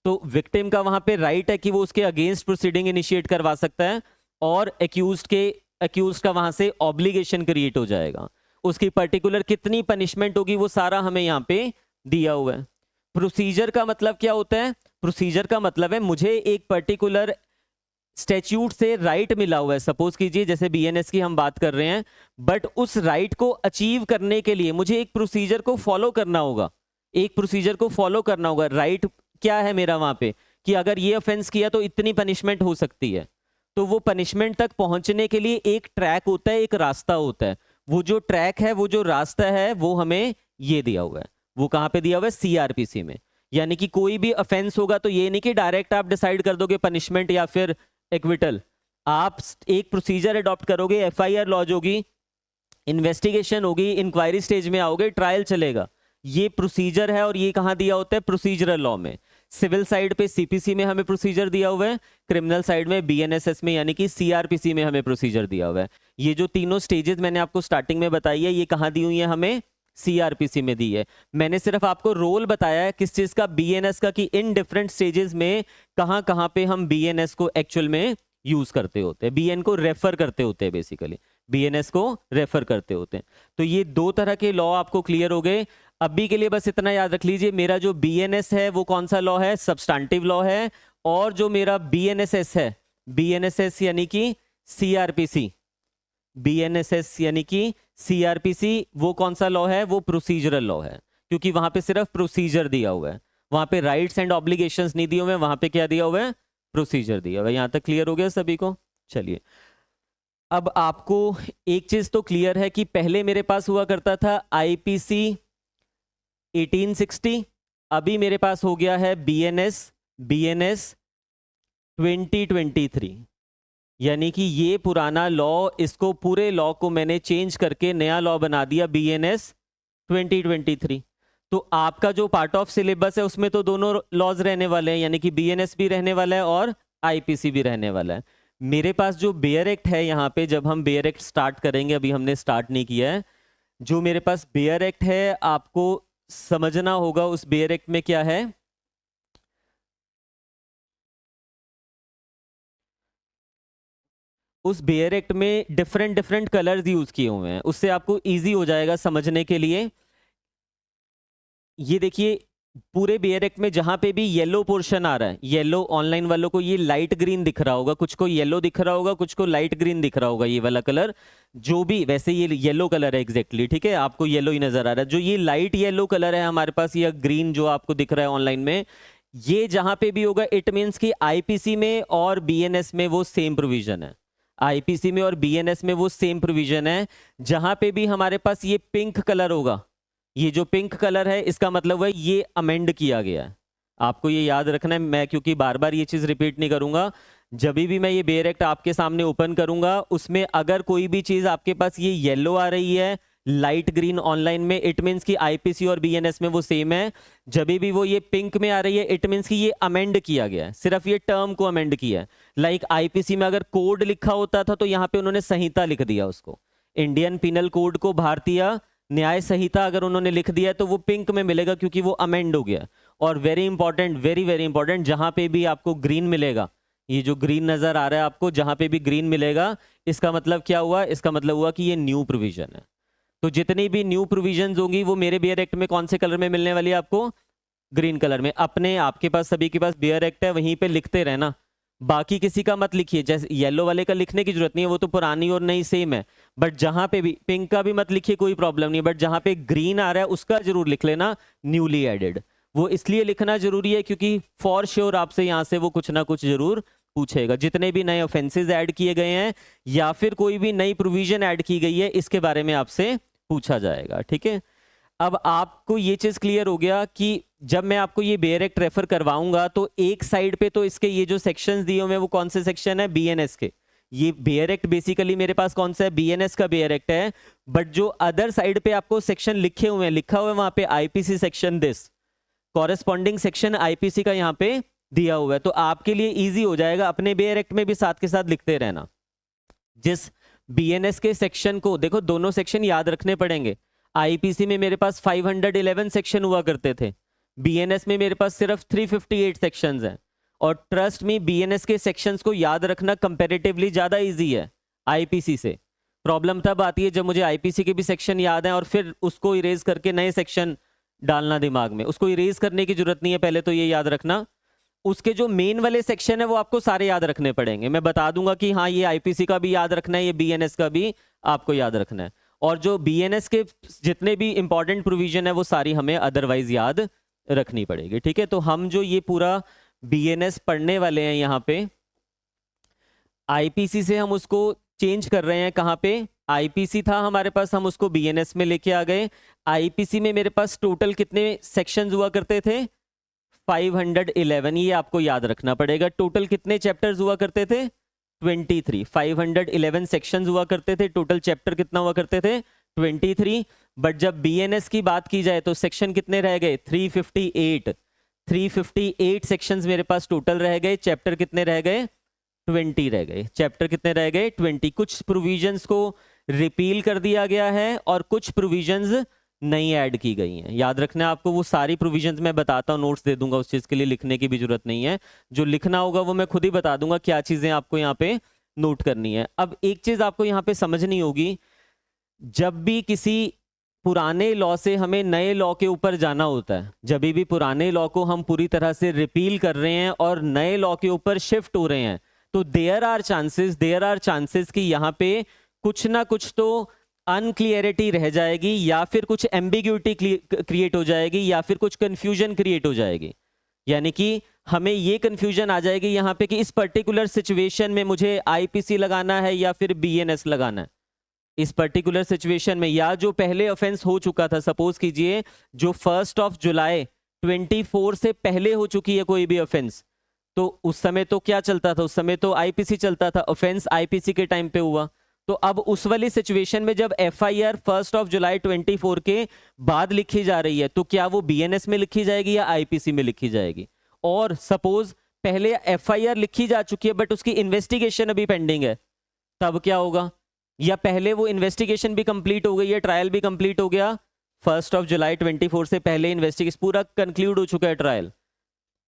तो विक्टिम का वहां पे राइट है कि वो उसके अगेंस्ट प्रोसीडिंग इनिशिएट करवा सकता है, और एक्यूज का वहां से ऑब्लिगेशन क्रिएट हो जाएगा। उसकी पर्टिकुलर कितनी पनिशमेंट होगी वो सारा हमें यहाँ पे दिया हुआ है। प्रोसीजर का मतलब क्या होता है, प्रोसीजर का मतलब है मुझे एक पर्टिकुलर स्टैट्यूट से राइट मिला हुआ है, सपोज कीजिए जैसे बीएनएस की हम बात कर रहे हैं, बट उस राइट को अचीव करने के लिए मुझे एक प्रोसीजर को फॉलो करना होगा, एक प्रोसीजर को फॉलो करना होगा। राइट क्या है मेरा वहां पे, कि अगर ये ऑफेंस किया तो इतनी पनिशमेंट हो सकती है। तो वो पनिशमेंट तक पहुंचने के लिए एक ट्रैक होता है, एक रास्ता होता है। वो जो ट्रैक है, वो जो रास्ता है, वो हमें ये दिया हुआ है। वो कहां पे दिया हुआ है, सीआरपीसी में। यानी कि कोई भी ऑफेंस होगा तो ये नहीं कि डायरेक्ट आप डिसाइड कर दोगे पनिशमेंट या फिर एक्विटल। आप एक प्रोसीजर अडॉप्ट करोगे, एफआईआर लॉज होगी, इन्वेस्टिगेशन होगी, इंक्वायरी स्टेज में आओगे, ट्रायल चलेगा। ये प्रोसीजर है, और ये कहां दिया होता है, प्रोसीजरल लॉ में। सिविल साइड पे सीपीसी में हमें प्रोसीजर दिया हुआ है, क्रिमिनल साइड में बीएनएसएस में यानी कि सीआरपीसी में हमें प्रोसीजर दिया हुआ है। ये जो तीनों स्टेजेस मैंने आपको स्टार्टिंग में बताई है, ये कहां दी हुई है, हमें सीआरपीसी में दी है। मैंने सिर्फ आपको रोल बताया है किस चीज का, बीएनएस का, कि इन डिफरेंट स्टेजेस में कहां पे हम बीएनएस को एक्चुअल में यूज करते होते हैं, बीएन को रेफर करते होते हैं, बेसिकली बीएनएस को रेफर करते होते हैं। तो ये दो तरह के लॉ आपको क्लियर हो गए। अभी के लिए बस इतना याद रख लीजिए, मेरा जो बीएनएस है वो कौन सा लॉ है, सब्सटेंटिव लॉ है, और जो मेरा बीएनएसएस है, बीएनएसएस यानी कि सीआरपीसी, BNSS यानी कि CRPC वो कौन सा लॉ है? वो प्रोसीजरल लॉ है, क्योंकि वहां पे सिर्फ प्रोसीजर दिया हुआ है, वहां पे राइट्स एंड ऑब्लिगेशंस नहीं दिए हुए हैं, वहां पे क्या दिया हुआ है? प्रोसीजर दिया हुआ है। यहां तक क्लियर हो गया सभी को? चलिए, अब आपको एक चीज तो क्लियर है कि पहले मेरे पास हुआ करता था IPC 1860, अभी मेरे पास हो गया है BNS 2023, यानी कि ये पुराना लॉ, इसको पूरे लॉ को मैंने चेंज करके नया लॉ बना दिया BNS 2023। तो आपका जो पार्ट ऑफ सिलेबस है उसमें तो दोनों लॉज रहने वाले हैं, यानी कि BNS भी रहने वाला है और IPC भी रहने वाला है। मेरे पास जो बेयर एक्ट है, यहाँ पे जब हम बेयर एक्ट स्टार्ट करेंगे, अभी हमने स्टार्ट नहीं किया है, जो मेरे पास बेयर एक्ट है आपको समझना होगा उस बेयर एक्ट में क्या है। उस बेयर एक्ट में डिफरेंट डिफरेंट कलर्स यूज किए हुए हैं, उससे आपको इजी हो जाएगा समझने के लिए। ये देखिए, पूरे बेयर एक्ट में जहां पे भी येलो पोर्शन आ रहा है, येलो ऑनलाइन वालों को ये लाइट ग्रीन दिख रहा होगा, कुछ को येलो दिख रहा होगा, कुछ को लाइट ग्रीन दिख रहा होगा, ये वाला कलर जो भी, वैसे ये येलो कलर है एग्जैक्टली, ठीक है, आपको येलो ही नजर आ रहा है। जो ये लाइट येलो कलर है हमारे पास, या ग्रीन जो आपको दिख रहा है ऑनलाइन में, ये जहां पे भी होगा इट मीन्स कि IPC में और BNS में वो सेम प्रोविजन है। IPC में और BNS में वो सेम प्रोविजन है। जहां पे भी हमारे पास ये पिंक कलर होगा, ये जो पिंक कलर है इसका मतलब है ये अमेंड किया गया है। आपको ये याद रखना है, मैं क्योंकि बार बार ये चीज रिपीट नहीं करूंगा, जब भी मैं ये बेयर एक्ट आपके सामने ओपन करूंगा, उसमें अगर कोई भी चीज आपके पास ये येलो आ रही है, लाइट ग्रीन ऑनलाइन में, इट मीन्स कि IPC और BNS में वो सेम है। जब भी वो ये पिंक में आ रही है, इट मीन्स कि ये अमेंड किया गया है, सिर्फ ये टर्म को अमेंड किया है। लाइक IPC में अगर कोड लिखा होता था तो यहाँ पे उन्होंने संहिता लिख दिया, उसको इंडियन पिनल कोड को भारतीय न्याय संहिता अगर उन्होंने लिख दिया है तो वो पिंक में मिलेगा, क्योंकि वो अमेंड हो गया। और very important, very very important, जहां पे भी आपको ग्रीन मिलेगा, ये जो ग्रीन नजर आ रहा है आपको, जहां पे भी ग्रीन मिलेगा, इसका मतलब क्या हुआ? इसका मतलब हुआ कि ये न्यू प्रोविजन है। तो जितनी भी न्यू प्रोविजंस होंगी वो मेरे बेयर एक्ट में कौन से कलर में मिलने वाली है आपको? ग्रीन कलर में। अपने आपके पास सभी के पास बेयर एक्ट है, वहीं पे लिखते रहना, बाकी किसी का मत लिखिए। जैसे येलो वाले का लिखने की जरूरत नहीं है, वो तो पुरानी और नई सेम है, बट जहां पे भी पिंक का भी मत लिखिए, कोई प्रॉब्लम नहीं है, बट जहां पे ग्रीन आ रहा है उसका जरूर लिख लेना न्यूली एडेड। वो इसलिए लिखना जरूरी है क्योंकि फॉर श्योर आपसे यहां से वो कुछ ना कुछ जरूर पूछेगा। जितने भी नए ऑफेंसेस ऐड किए गए हैं या फिर कोई भी नई प्रोविजन ऐड की गई है, इसके बारे में आपसे पूछा जाएगा, ठीक है। अब आपको ये चीज क्लियर हो गया कि जब मैं आपको ये बेयर एक्ट रेफर करवाऊंगा तो एक साइड पे तो इसके ये जो सेक्शंस दिए हुए हैं वो कौन से सेक्शन है? BNS के। ये बेयर एक्ट बेसिकली मेरे पास कौन सा है? BNS का बेयर एक्ट है। बट जो अदर साइड पे आपको सेक्शन लिखे हुए हैं, लिखा हुआ है वहां पे IPC section this, corresponding section IPC का यहाँ पे दिया हुआ है। तो आपके लिए ईजी हो जाएगा, अपने बेयर एक्ट में भी साथ के साथ लिखते रहना। जिस BNS के सेक्शन को देखो, दोनों सेक्शन याद रखने पड़ेंगे। IPC में मेरे पास 511 सेक्शन हुआ करते थे, BNS में मेरे पास सिर्फ 358 सेक्शंस हैं। और ट्रस्ट में BNS के सेक्शंस को याद रखना कंपैरेटिवली ज्यादा इजी है IPC से। प्रॉब्लम तब आती है जब मुझे IPC के भी सेक्शन याद है और फिर उसको इरेज करके नए सेक्शन डालना दिमाग में। उसको इरेज करने की जरूरत नहीं है, पहले तो ये याद रखना। उसके जो मेन वाले सेक्शन है वो आपको सारे याद रखने पड़ेंगे। मैं बता दूंगा कि हाँ ये IPC का भी याद रखना है, ये BNS का भी आपको याद रखना है। और जो BNS के जितने भी इंपॉर्टेंट प्रोविजन है वो सारी हमें अदरवाइज याद रखनी पड़ेगी, ठीक है। तो हम जो ये पूरा BNS पढ़ने वाले हैं यहाँ पे, IPC से हम उसको चेंज कर रहे हैं। कहाँ पे? IPC था हमारे पास, हम उसको BNS में लेके आ गए। IPC में मेरे पास टोटल कितने सेक्शंस हुआ करते थे? 511। ये आपको याद रखना पड़ेगा। टोटल कितने चैप्टर्स हुआ करते थे? 23। 511 सेक्शंस हुआ करते थे। टोटल चैप्टर कितना हुआ करते थे? 23। बट जब BNS की बात की जाए तो सेक्शन कितने रह गए? 358। 358 सेक्शंस मेरे पास टोटल रह गए। चैप्टर कितने रह गए? 20 रह गए। चैप्टर कितने रह गए? 20। कुछ प्रोविजंस को रिपील कर दिया गया है और कुछ प्रोविजंस नई ऐड की गई हैं। याद रखना है आपको, वो सारी प्रोविजंस मैं बताता हूँ, नोट्स दे दूंगा, उस चीज के लिए लिखने की भी जरूरत नहीं है। जो लिखना होगा वो मैं खुद ही बता दूंगा क्या चीजें आपको यहाँ पे नोट करनी है। अब एक चीज आपको यहाँ पे समझनी होगी, जब भी किसी पुराने लॉ से हमें नए लॉ के ऊपर जाना होता है, जब भी पुराने लॉ को हम पूरी तरह से रिपील कर रहे हैं और नए लॉ के ऊपर शिफ्ट हो रहे हैं, तो देयर आर चांसेस कि यहाँ पे कुछ ना कुछ तो अनक्लियरिटी रह जाएगी, या फिर कुछ एम्बिग्यूटी क्रिएट हो जाएगी, या फिर कुछ कंफ्यूजन क्रिएट हो जाएगी। यानी कि हमें ये कंफ्यूजन आ जाएगी यहाँ पे कि इस पर्टिकुलर सिचुएशन में मुझे आईपीसी लगाना है या फिर बीएनएस लगाना है। इस पर्टिकुलर सिचुएशन में, या जो पहले ऑफेंस हो चुका था, सपोज कीजिए जो 1 जुलाई 24 से पहले हो चुकी है कोई भी ऑफेंस, तो उस समय तो क्या चलता था, उस समय तो आईपीसी चलता था, ऑफेंस आईपीसी के टाइम पे हुआ। तो अब उस वाली सिचुएशन में जब एफआईआर 1 जुलाई 24 के बाद लिखी जा रही है, तो क्या वो बीएनएस में लिखी जाएगी या आईपीसी में लिखी जाएगी? और सपोज पहले एफआईआर लिखी जा चुकी है बट उसकी इन्वेस्टिगेशन अभी पेंडिंग है, तब क्या होगा? या पहले वो इन्वेस्टिगेशन भी कंप्लीट हो गई है, ट्रायल भी कंप्लीट हो गया, 1 जुलाई 24 से पहले इन्वेस्टिगेशन पूरा कंक्लूड हो चुका है ट्रायल,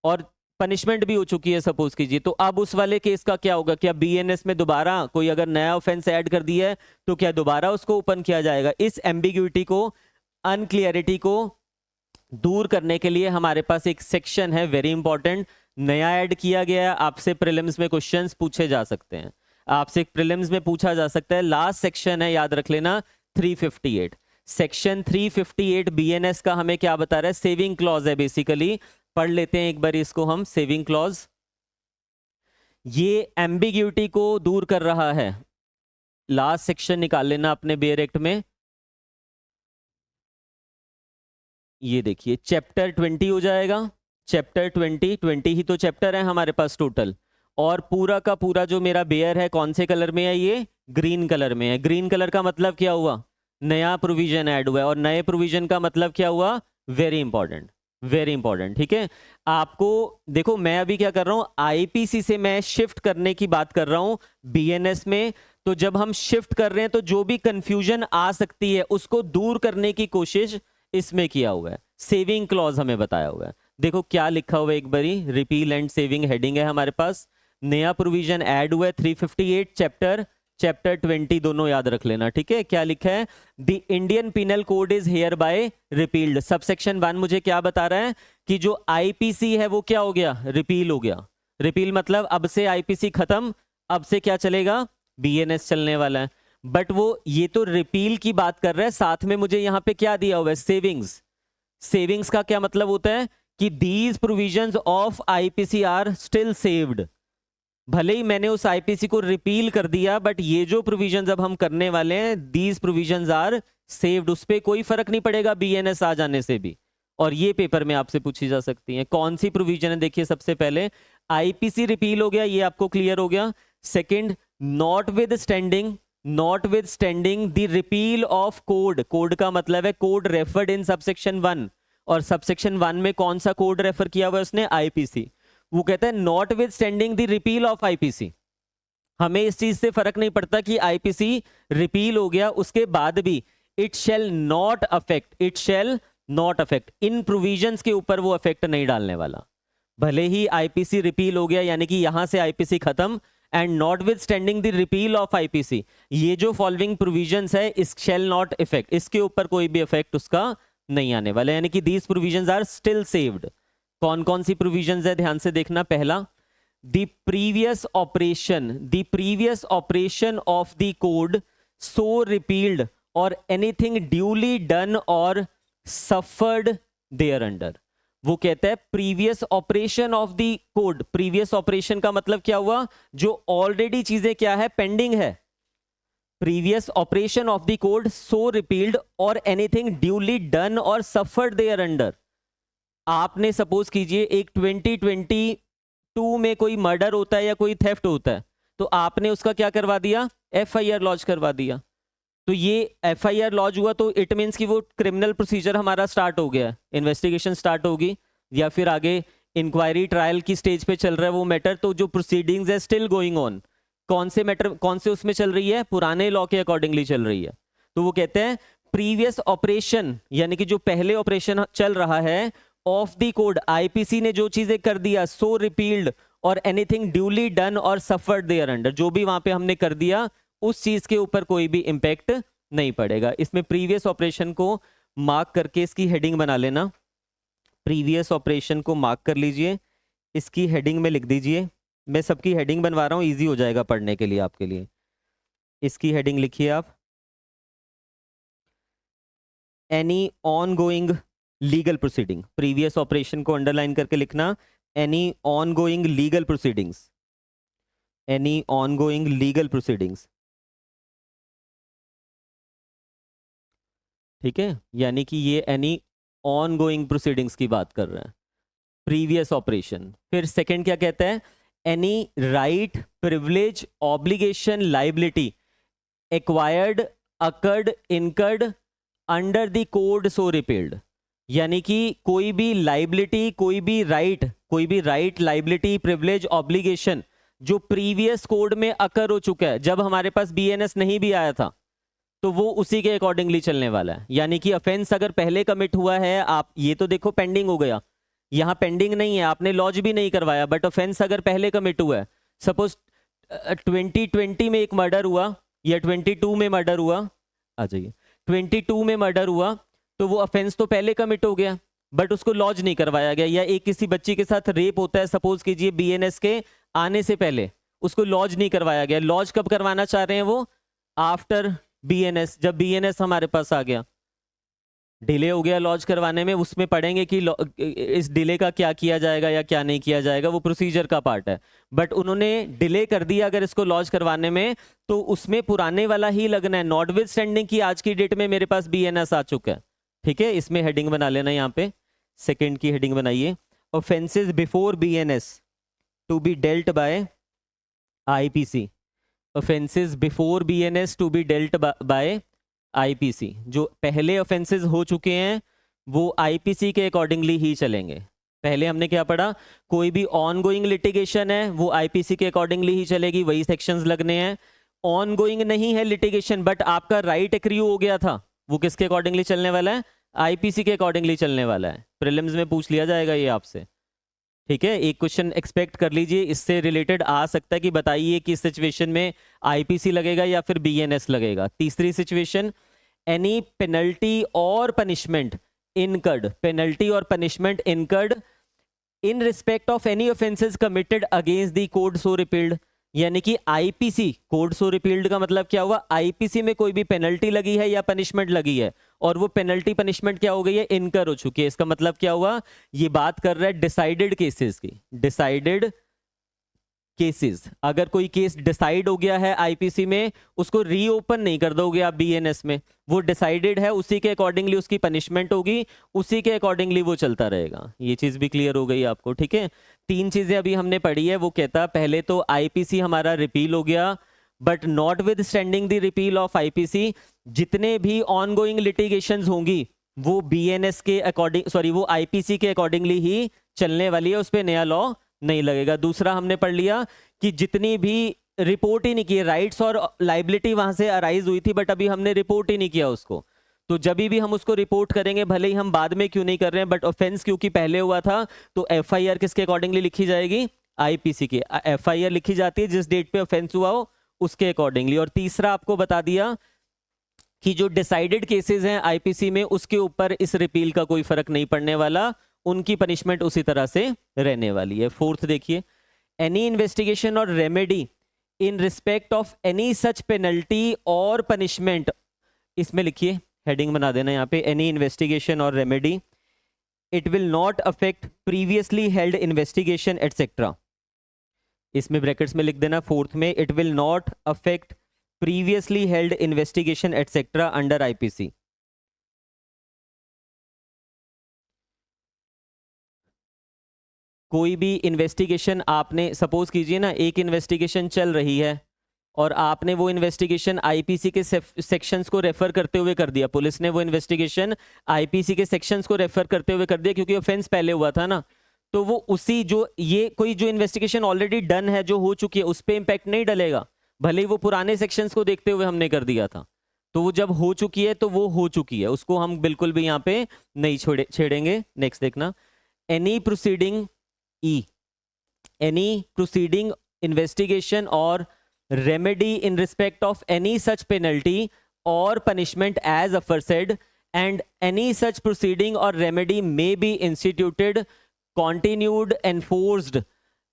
और पनिशमेंट भी हो चुकी है सपोज कीजिए, तो अब उस वाले केस का क्या होगा? क्या बीएनएस में दोबारा कोई अगर नया ऑफेंस ऐड कर दिया है तो क्या दोबारा उसको ओपन किया जाएगा? इस एम्बिग्यूटी को, अनक्लियरिटी को दूर करने के लिए हमारे पास एक सेक्शन है, वेरी इंपॉर्टेंट, नया ऐड किया गया है। आपसे प्रीलिम्स में क्वेश्चंस पूछे जा सकते हैं, आपसे प्रीलिम्स में पूछा जा सकता है। लास्ट सेक्शन है, याद रख लेना, 358। सेक्शन 358 बीएनएस का हमें क्या बता रहा है? सेविंग क्लॉज है बेसिकली। पढ़ लेते हैं एक बार इसको हम, सेविंग क्लॉज। ये एम्बिग्यूटी को दूर कर रहा है। लास्ट सेक्शन निकाल लेना अपने बेयर एक्ट में। ये देखिए चैप्टर 20 हो जाएगा, चैप्टर 20 ही तो चैप्टर है हमारे पास टोटल, और पूरा का पूरा जो मेरा बेयर है कौन से कलर में है? ये ग्रीन कलर में है। ग्रीन कलर का मतलब क्या हुआ? नया प्रोविजन ऐड हुआ है, और नए प्रोविजन का मतलब क्या हुआ? Very important, very important. ठीक है, आपको देखो मैं अभी क्या कर रहा हूं, आईपीसी से मैं शिफ्ट करने की बात कर रहा हूं बीएनएस में। तो जब हम शिफ्ट कर रहे हैं तो जो भी कंफ्यूजन आ सकती है उसको दूर करने की कोशिश इसमें किया हुआ है। सेविंग क्लॉज हमें बताया हुआ है। देखो क्या लिखा हुआ है एक बारी, रिपील एंड सेविंग हेडिंग है हमारे पास। नया प्रोविजन ऐड हुआ है 358 चैप्टर 20 दोनों याद रख लेना। ठीक है, क्या लिखा है? The Indian Penal Code is hereby repealed. Subsection 1 मुझे क्या बता रहा है कि जो आईपीसी है वो क्या हो गया? रिपील हो गया। रिपील मतलब अब से आईपीसी खत्म, अब से क्या चलेगा? बीएनएस चलने वाला है। बट वो ये तो रिपील की बात कर रहा है, साथ में मुझे यहां पे क्या दिया हुआ है? सेविंग्स। सेविंग्स का क्या मतलब होता है कि these provisions of IPC are still saved. भले ही मैंने उस आईपीसी को रिपील कर दिया, बट ये जो प्रोविजंस अब हम करने वाले हैं, दीज प्रोविजंस आर सेव्ड। उस पर कोई फर्क नहीं पड़ेगा बीएनएस आ जाने से भी। और ये पेपर में आपसे पूछी जा सकती है। कौन सी प्रोविजन है? देखिए सबसे पहले आईपीसी रिपील हो गया, ये आपको क्लियर हो गया। Second, not with standing the repeal of code. Code का मतलब है कोड रेफर्ड इन सबसेक्शन 1, और सबसेक्शन 1 में कौन सा कोड रेफर किया हुआ है उसने? आईपीसी। वो कहता है not with standing the repeal of IPC. हमें इस चीज से फर्क नहीं पड़ता कि आईपीसी रिपील हो गया उसके बाद भी it shall not affect in provisions के ऊपर वो अफेक्ट नहीं डालने वाला। भले ही आईपीसी रिपील हो गया, यानी कि यहां से आईपीसी खत्म, and not with standing the repeal of IPC, ये जो फॉलोइंग प्रोविजंस है इस शैल नॉट इफेक्ट, इसके ऊपर कोई भी इफेक्ट उसका नहीं आने वाला, यानी कि these provisions are still saved. कौन कौन सी प्रोविजंस है ध्यान से देखना। पहला, the previous operation of the code so repealed और एनीथिंग ड्यूली डन और सफर्ड देयर अंडर। वो कहता है previous operation of the code. Previous operation का मतलब क्या हुआ? जो ऑलरेडी चीजें क्या है? पेंडिंग है। Previous operation of the code so repealed और एनीथिंग ड्यूली डन और सफर्ड देयर अंडर। आपने सपोज कीजिए एक 2022 में कोई मर्डर होता है या कोई थेफ्ट होता है, तो आपने उसका क्या करवा दिया? एफआईआर लॉन्च करवा दिया। तो ये एफआईआर लॉन्च हुआ तो इट मींस कि वो क्रिमिनल प्रोसीजर हमारा स्टार्ट हो गया, इन्वेस्टिगेशन स्टार्ट होगी, या फिर आगे इंक्वायरी ट्रायल की स्टेज पे चल रहा है वो मैटर, तो जो प्रोसीडिंग्स है स्टिल गोइंग ऑन। कौन से मैटर, कौन से उसमें चल रही है? पुराने लॉ के अकॉर्डिंगली चल रही है। तो वो कहते हैं प्रीवियस ऑपरेशन, यानी कि जो पहले ऑपरेशन चल रहा है ऑफ द कोड, आईपीसी ने जो चीजें कर दिया, सो रिपील्ड और एनीथिंग ड्यूली डन और सफर्ड देयर अंडर, जो भी वहां पे हमने कर दिया उस चीज के ऊपर कोई भी इंपैक्ट नहीं पड़ेगा। इसमें प्रीवियस ऑपरेशन को मार्क करके इसकी हेडिंग बना लेना। प्रीवियस ऑपरेशन को मार्क कर लीजिए, इसकी हेडिंग में लिख दीजिए। मैं सबकी हेडिंग बनवा रहा हूं, इजी हो जाएगा पढ़ने के लिए आपके लिए। इसकी हेडिंग लिखिए आप, any on going legal proceeding. Previous operation को अंडरलाइन करके लिखना, any on going legal proceedings, any on going legal proceedings. ठीक है, यानी कि ये एनी ऑन गोइंग प्रोसीडिंग्स की बात कर रहा है, प्रीवियस ऑपरेशन। फिर सेकंड क्या कहता है, any right privilege obligation liability acquired occurred incurred under the code so repealed. यानी कि कोई भी लाइबिलिटी, कोई भी राइट लाइबिलिटी प्रिविलेज ऑब्लिगेशन जो प्रीवियस कोड में अकर हो चुका है, जब हमारे पास बीएनएस नहीं भी आया था, तो वो उसी के अकॉर्डिंगली चलने वाला है। यानी कि ऑफेंस अगर पहले कमिट हुआ है, आप ये तो देखो पेंडिंग हो गया, यहां पेंडिंग नहीं है, आपने लॉज भी नहीं करवाया, बट ऑफेंस अगर पहले कमिट हुआ है, सपोज 2020 में एक मर्डर हुआ या 22 में मर्डर हुआ, आ जाइए 22 में मर्डर हुआ, तो वो ऑफेंस तो पहले कमिट हो गया, बट उसको लॉज नहीं करवाया गया। या एक किसी बच्ची के साथ रेप होता है, सपोज कीजिए बीएनएस के आने से पहले, उसको लॉज नहीं करवाया गया। लॉज कब करवाना चाह रहे हैं वो, आफ्टर बीएनएस, जब बीएनएस हमारे पास आ गया, डिले हो गया लॉज करवाने में, उसमें पढ़ेंगे कि इस डिले का क्या किया जाएगा या क्या नहीं किया जाएगा, वो प्रोसीजर का पार्ट है। बट उन्होंने डिले कर दिया अगर इसको लॉज करवाने में, तो उसमें पुराने वाला ही लगना है, नॉट विद स्टैंडिंग की आज की डेट में मेरे पास बीएनएस आ चुका है। ठीक है, इसमें हेडिंग बना लेना, यहाँ पे सेकेंड की हेडिंग बनाइए, offences before BNS to be dealt by IPC. Offences before BNS to be dealt by IPC. जो पहले ऑफेंसेस हो चुके हैं वो आईपीसी के अकॉर्डिंगली ही चलेंगे। पहले हमने क्या पढ़ा, कोई भी ऑन गोइंग लिटिगेशन है वो आईपीसी के अकॉर्डिंगली ही चलेगी, वही सेक्शंस लगने हैं। ऑन गोइंग नहीं है लिटिगेशन, बट आपका राइट एक्रियू हो गया था, वो किसके अकॉर्डिंगली चलने वाला है, आईपीसी के अकॉर्डिंगली चलने वाला है। प्रीलिम्स में पूछ लिया जाएगा ये आपसे। ठीक है, एक क्वेश्चन एक्सपेक्ट कर लीजिए, इससे रिलेटेड आ सकता है कि बताइए कि इस सिचुएशन में आईपीसी लगेगा या फिर बीएनएस लगेगा। तीसरी situation, any penalty or punishment incurred, penalty or punishment incurred in respect of any offences committed against the code so repealed. यानी कि आईपीसी, कोड सो रिपील्ड का मतलब क्या हुआ, आईपीसी में कोई भी पेनल्टी लगी है या पनिशमेंट लगी है, और वो पेनल्टी पनिशमेंट क्या हो गई है, इनकर हो चुकी है। इसका मतलब क्या हुआ, ये बात कर रहा है डिसाइडेड केसेस की, डिसाइडेड केसेस। अगर कोई केस डिसाइड हो गया है आईपीसी में, उसको रीओपन नहीं कर दोगे आप बीएनएस में, वो डिसाइडेड है, उसी के अकॉर्डिंगली उसकी पनिशमेंट होगी, उसी के अकॉर्डिंगली वो चलता रहेगा। ये चीज भी क्लियर हो गई आपको। ठीक है, तीन चीजें अभी हमने पढ़ी है। वो कहता पहले तो आईपीसी हमारा रिपील हो गया, but not with standing the repeal of IPC, जितने भी ऑन गोइंग लिटिगेशंस होंगी वो बीएनएस के अकॉर्डिंग, सॉरी वो आईपीसी के अकॉर्डिंगली ही चलने वाली है, उस पर नया लॉ नहीं लगेगा। दूसरा हमने पढ़ लिया कि जितनी भी रिपोर्ट ही नहीं की, राइट्स और लाइबिलिटी वहां से अराइज हुई थी, बट अभी हमने रिपोर्ट ही नहीं किया उसको, तो जब भी हम उसको रिपोर्ट करेंगे, भले ही हम बाद में क्यों नहीं कर रहे हैं, बट ऑफेंस क्योंकि पहले हुआ था, तो एफआईआर किसके अकॉर्डिंगली लिखी जाएगी, आईपीसी की। एफआईआर लिखी जाती है जिस डेट पे ऑफेंस हुआ हो उसके अकॉर्डिंगली। और तीसरा आपको बता दिया कि जो डिसाइडेड केसेस हैं आईपीसी में, उसके ऊपर इस रिपील का कोई फर्क नहीं पड़ने वाला, उनकी पनिशमेंट उसी तरह से रहने वाली है। फोर्थ देखिए, any investigation or remedy in respect of any such penalty or punishment, इसमें लिखिए हेडिंग बना देना यहाँ पे, any investigation or remedy, it will not affect previously held investigation etcetera. इसमें ब्रैकेट्स में लिख देना फोर्थ में, it will not affect previously held investigation etcetera under IPC. कोई भी इन्वेस्टिगेशन आपने, सपोज कीजिए ना, एक इन्वेस्टिगेशन चल रही है और आपने वो इन्वेस्टिगेशन आईपीसी के सेक्शंस को रेफर करते हुए कर दिया, पुलिस ने वो इन्वेस्टिगेशन आईपीसी के सेक्शंस को रेफर करते हुए कर दिया, क्योंकि ऑफेंस पहले हुआ था ना, तो वो उसी जो ये कोई जो इन्वेस्टिगेशन ऑलरेडी डन है, जो हो चुकी है, उस पर इंपैक्ट नहीं डलेगा, भले ही वो पुराने सेक्शंस को देखते हुए हमने कर दिया था। तो वो जब हो चुकी है तो वो हो चुकी है, उसको हम बिल्कुल भी यहाँ पे नहीं छेड़ेंगे। नेक्स्ट देखना, एनी प्रोसीडिंग ई, any proceeding, investigation or remedy in respect of any such penalty or punishment as aforesaid and any such proceeding or remedy may be instituted, continued, enforced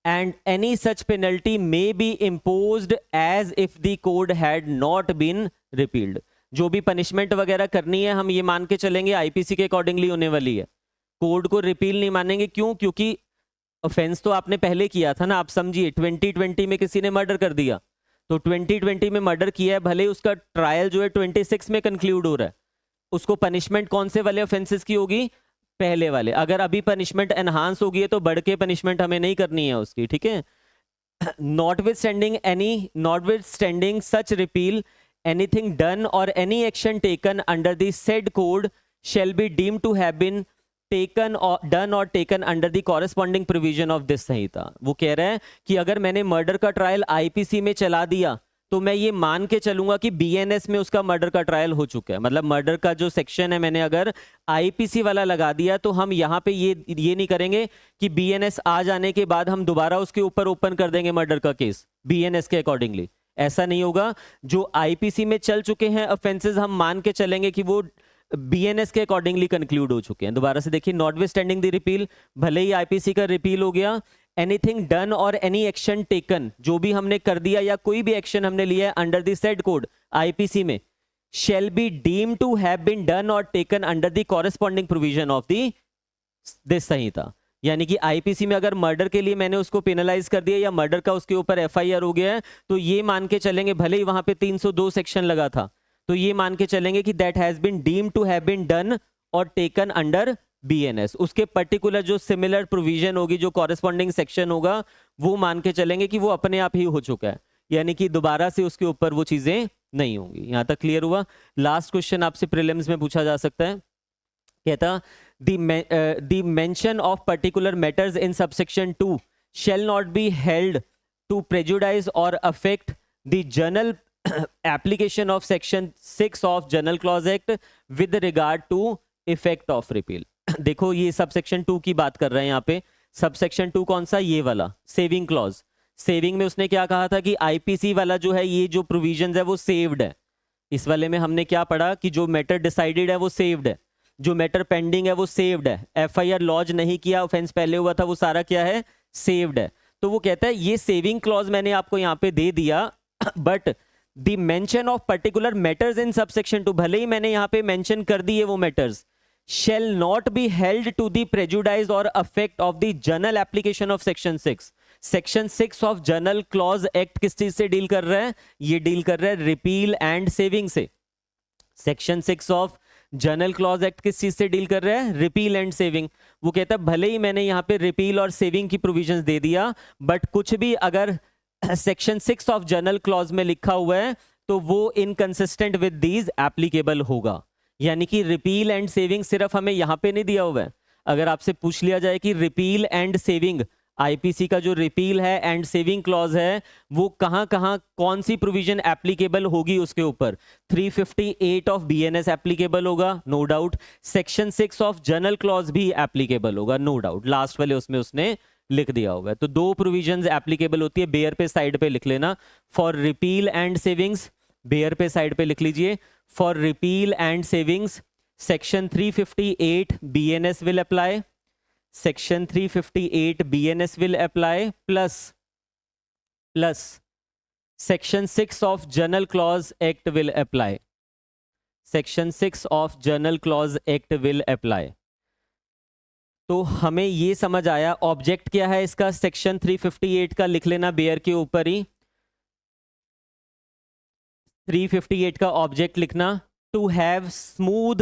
and any such penalty may be imposed as if the code had not been repealed. जो भी punishment वगैरह करनी है हम ये मान के चलेंगे आईपीसी के अकॉर्डिंगली होने वाली है, कोड को रिपील नहीं मानेंगे। क्यों? क्योंकि ऑफेंस तो आपने पहले किया था ना। आप समझिए 2020 में किसी ने मर्डर कर दिया, तो 2020 में मर्डर किया है, भले उसका ट्रायल जो है 26 में कंक्लूड हो रहा है, उसको पनिशमेंट कौन से वाले ऑफेंसेस की होगी? पहले वाले। अगर अभी पनिशमेंट एनहांस होगी है तो बढ़ के पनिशमेंट हमें नहीं करनी है उसकी, ठीक है। notwithstanding such repeal, anything done or any action taken under the said code shall be deemed to have been taken or done or taken under the corresponding provision of this संहिता। वो कह रहे हैं कि अगर मैंने मर्डर का trial IPC में चला दिया तो मैं ये मान के चलूंगा कि बीएनएस में उसका मर्डर का ट्रायल हो चुका है। मतलब मर्डर का जो सेक्शन है मैंने अगर आईपीसी वाला लगा दिया तो हम यहाँ पे ये नहीं करेंगे कि बीएनएस आ जाने के बाद हम दोबारा उसके ऊपर ओपन कर देंगे मर्डर का केस बीएनएस के अकॉर्डिंगली। ऐसा नहीं होगा। जो आईपीसी में चल चुके हैं ऑफेंसेस हम मान के चलेंगे कि वो बीएनएस के अकॉर्डिंगली कंक्लूड हो चुके हैं। दोबारा से देखिए, नॉटविथस्टैंडिंग द रिपील, भले ही आईपीसी का रिपील हो गया, एनीथिंग डन और एनी एक्शन टेकन, जो भी हमने कर दिया या कोई भी एक्शन हमने लिया है under the said code IPC में, shall be deemed to have been done or taken under the corresponding provision of this संहिता। यानी कि आईपीसी में अगर मर्डर के लिए मैंने उसको पेनलाइज कर दिया या मर्डर का उसके ऊपर एफआईआर हो गया है तो ये मान के चलेंगे, भले ही वहां पे 302 सेक्शन लगा था, तो ये मान के चलेंगे कि that has been deemed to have been done और टेकन अंडर बीएनएस। उसके पर्टिकुलर जो सिमिलर प्रोविजन होगी, जो कॉरेस्पॉन्डिंग सेक्शन होगा, वो मान के चलेंगे कि वो अपने आप ही हो चुका है, यानी कि दोबारा से उसके ऊपर वो चीजें नहीं होंगी। यहां तक क्लियर हुआ? लास्ट क्वेश्चन आपसे प्रीलिम्स में पूछा जा सकता है, कहता the mention of particular matters in subsection 2 shall not be held to prejudice or affect the general application of section 6 of General Clause Act with regard to effect of repeal। देखो ये subsection 2 की बात कर रहे हैं यहाँ पे। Subsection 2 कौन सा? ये वाला सेविंग क्लॉज। सेविंग में उसने क्या कहा था कि आईपीसी वाला जो है, ये जो प्रोविजंस है वो सेव्ड है। इस वाले में हमने क्या पढ़ा कि जो मैटर डिसाइडेड है वो सेव्ड है, जो मैटर पेंडिंग है वो सेव्ड है, एफआईआर लॉन्च नहीं किया, ऑफेंस पहले हुआ था, वो सारा क्या है? सेव्ड है। तो वो कहता है ये सेविंग क्लॉज मैंने आपको यहाँ पे दे दिया, but the mention of particular matters in subsection 2, भले ही मैंने यहाँ पे मेंशन कर दिए वो matters, shall not be held to the prejudice or effect of the general application of section 6। Section 6 of general clause act किस चीज से डील कर रहा है? ये डील कर रहा है रिपील एंड सेविंग से। Section 6 of general clause act किस चीज से डील कर रहा है? Repeal and saving. वो कहता है भले ही मैंने यहाँ पे रिपील और सेविंग की प्रोविजंस दे दिया, बट कुछ भी अगर सेक्शन 6 ऑफ जनरल क्लॉज में लिखा हुआ है तो वो इनकंसिस्टेंट विद दीज एप्लीकेबल होगा। यानी कि रिपील एंड सेविंग सिर्फ हमें यहां पे नहीं दिया हुआ है। अगर आपसे पूछ लिया जाए कि रिपील एंड सेविंग, आईपीसी का जो रिपील है एंड सेविंग क्लॉज है वो कहां कहां कौन सी प्रोविजन एप्लीकेबल होगी उसके ऊपर, 358 ऑफ बीएनएस एप्लीकेबल होगा, no doubt. Section 6 of general clause भी एप्लीकेबल होगा, नो डाउट। लास्ट वाले उसमें उसने लिख दिया हुआ है। तो दो प्रोविजंस एप्लीकेबल होती है, बेयर पे साइड पे लिख लेना। For repeal and savings, bare पे साइड पे लिख लीजिए, for repeal and savings section 358 BNS will apply, section 358 BNS will apply plus section 6 of General Clause Act will apply, section 6 of General Clause Act will apply। तो हमें ये समझ आया object क्या है इसका, सेक्शन 358 का लिख लेना बेयर के ऊपर ही, 358 का ऑब्जेक्ट लिखना, to have smooth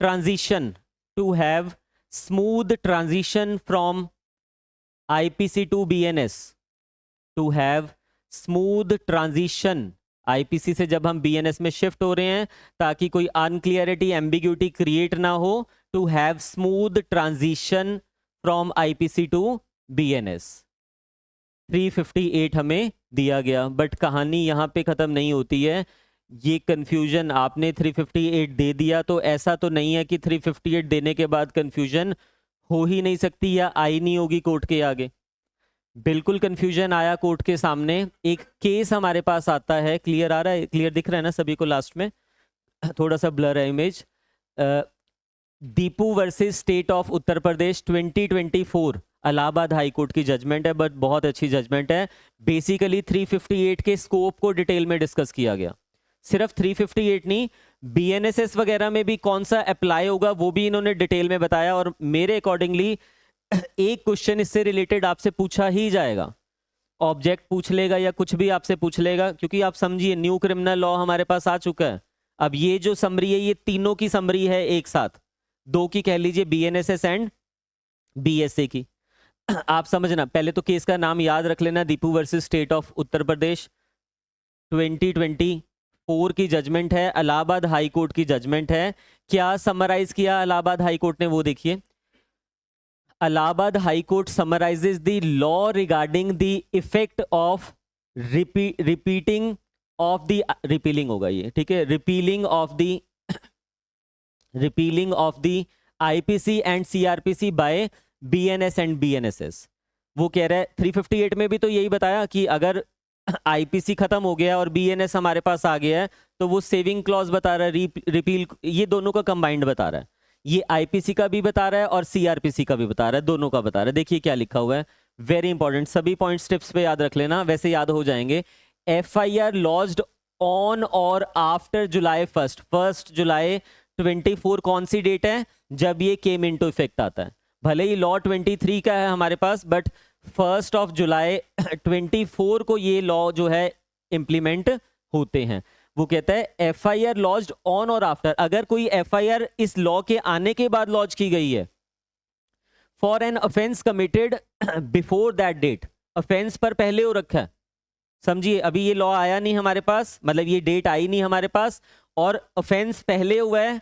transition, to have smooth transition from IPC to BNS, to have smooth transition IPC से जब हम बीएनएस में शिफ्ट हो रहे हैं ताकि कोई अनक्लियरिटी एम्बिग्यूटी क्रिएट ना हो, to have smooth transition from IPC to BNS. 358 हमें दिया गया, बट कहानी यहां पे खत्म नहीं होती है। ये कंफ्यूजन आपने 358 दे दिया तो ऐसा तो नहीं है कि 358 देने के बाद कंफ्यूजन हो ही नहीं सकती या आई नहीं होगी कोर्ट के आगे। बिल्कुल कंफ्यूजन आया कोर्ट के सामने। एक केस हमारे पास आता है, क्लियर आ रहा है, क्लियर दिख रहा है ना सभी को? लास्ट में थोड़ा सा ब्लर है image. Deepu versus state of Uttar Pradesh 2024 Allahabad High court की जजमेंट है, बट बहुत अच्छी जजमेंट है। बेसिकली 358 के स्कोप को डिटेल में डिस्कस किया गया। सिर्फ 358 नहीं, बीएनएसएस वगैरह में भी कौन सा अप्लाई होगा वो भी इन्होंने डिटेल में बताया। और मेरे अकॉर्डिंगली एक क्वेश्चन इससे रिलेटेड आपसे पूछा ही जाएगा, ऑब्जेक्ट पूछ लेगा या कुछ भी आपसे पूछ लेगा, क्योंकि आप समझिए न्यू क्रिमिनल लॉ हमारे पास आ चुका है। अब ये जो समरी है ये तीनों की समरी है एक साथ, दो की कह लीजिए, बीएनएसएस एंड बीएसए की। आप समझना, पहले तो केस का नाम याद रख लेना, Deepu versus state of Uttar Pradesh, 2024 की जजमेंट है, इलाहाबाद हाई कोर्ट की जजमेंट है। क्या समराइज किया इलाहाबाद हाई कोर्ट ने वो देखिए। Allahabad High Court summarises the law regarding the effect of repeating of the repealing होगा ये, ठीक है, repealing of the IPC and CrPC by BNS and BNSS. वो कह रहा है 358 में भी तो यही बताया कि अगर आईपीसी खत्म हो गया और बीएनएस हमारे पास आ गया है तो वो सेविंग क्लॉज बता रहा है, रिपील, ये दोनों का कंबाइंड बता रहा है। ये आईपीसी का भी बता रहा है और सीआरपीसी का भी बता रहा है, दोनों का बता रहा है। देखिए क्या लिखा हुआ है, वेरी इंपॉर्टेंट, सभी पॉइंट्स टिप्स पे याद रख लेना, वैसे याद हो जाएंगे। FIR lodged on or after जुलाई 1 जुलाई 24 कौन सी डेट है जब ये केम इनटू इफेक्ट आता है। भले ही लॉ 23 का है हमारे पास, बट 1 जुलाई 24 को ये लॉ जो है इंप्लीमेंट होते हैं। वो कहता है FIR lodged on or after, अगर कोई एफआईआर इस लॉ के आने के बाद लॉन्च की गई है for an offence committed before that date, offence पर पहले हो रखा है, समझिए अभी ये लॉ आया नहीं हमारे पास, मतलब ये डेट आई नहीं हमारे पास और ऑफेंस पहले हुआ है,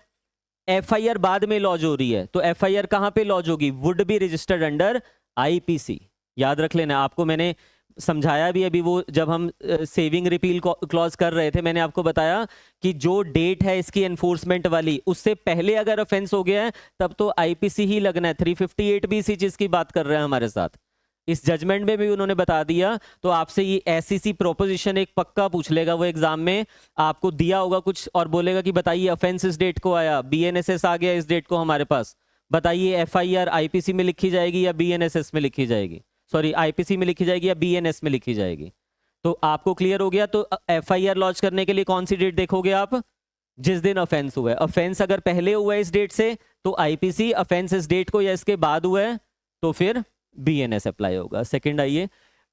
एफआईआर बाद में लॉन्च हो रही है, तो एफआईआर कहां पे लॉन्च होगी, would be registered under IPC. याद रख लेना, आपको मैंने समझाया भी अभी, वो जब हम सेविंग रिपील क्लॉज कर रहे थे मैंने आपको बताया कि जो डेट है इसकी एनफोर्समेंट वाली उससे पहले अगर ऑफेंस हो गया है तब तो आईपीसी ही लगना है। 358 भी इसी चीज की बात कर रहे हैं हमारे साथ, इस जजमेंट में भी उन्होंने बता दिया। तो आपसे ये एससीसी प्रोपोजिशन एक पक्का पूछ लेगा वो एग्जाम में, आपको दिया होगा कुछ और बोलेगा कि बताइए ऑफेंस इस डेट को आया, बीएनएसएस आ गया इस डेट को हमारे पास, बताइए एफआईआर आईपीसी में लिखी जाएगी या बीएनएसएस में लिखी जाएगी, सॉरी आईपीसी में लिखी जाएगी या बीएनएस में लिखी जाएगी। तो आपको क्लियर हो गया। तो एफआईआर लॉन्च करने के लिए कौन सी डेट देखोगे आप, जिस दिन ऑफेंस हुआ है। ऑफेंस अगर पहले हुआ है इस डेट से तो आईपीसी, ऑफेंस इस डेट को या इसके बाद हुआ है तो फिर बीएनएस अप्लाई होगा। सेकंड आइए,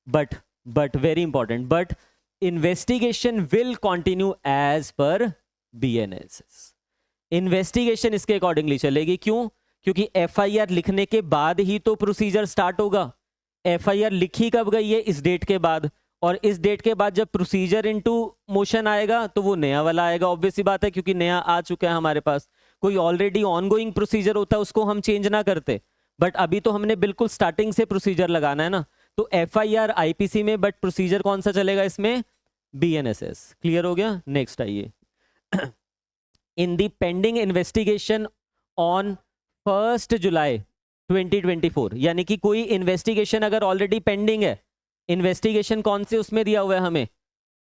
but very important, but investigation will continue as per BNS. Investigation इसके अकॉर्डिंगली चलेगी, क्यों, क्योंकि एफआईआर लिखने के बाद ही तो प्रोसीजर स्टार्ट होगा। एफआईआर लिखी कब गई है, इस डेट के बाद, और इस डेट के बाद जब प्रोसीजर इनटू मोशन आएगा तो वो नया वाला आएगा, ऑब्वियस सी बात है, क्योंकि नया आ चुका है हमारे पास। कोई ऑलरेडी ऑनगोइंग प्रोसीजर होता है उसको हम चेंज ना करते, बट अभी तो हमने बिल्कुल स्टार्टिंग से प्रोसीजर लगाना है ना। तो एफआईआर आईपीसी में, बट प्रोसीजर कौन सा चलेगा इसमें, बीएनएसएस। क्लियर हो गया। नेक्स्ट आइए, इन दी पेंडिंग इन्वेस्टिगेशन ऑन 1 जुलाई 2024, यानी कि कोई इन्वेस्टिगेशन अगर ऑलरेडी पेंडिंग है, इन्वेस्टिगेशन कौन से उसमें दिया हुआ है हमें,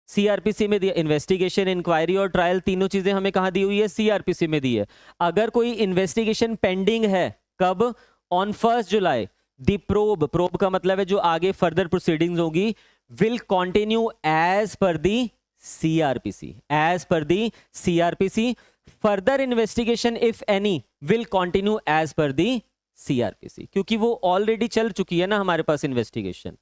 सीआरपीसी में दिया। इन्वेस्टिगेशन, इंक्वायरी और ट्रायल तीनों चीजें हमें कहां दी हुई है, सीआरपीसी में दी है। अगर कोई इन्वेस्टिगेशन पेंडिंग है कब, ऑन 1 जुलाई, दी प्रोब का मतलब है जो आगे फर्दर प्रोसीडिंग्स होगी, will continue as per the CrPC, as per the CrPC. Further investigation if any will continue as per the CrPC, क्योंकि वो ऑलरेडी चल चुकी है ना हमारे पास इन्वेस्टिगेशन।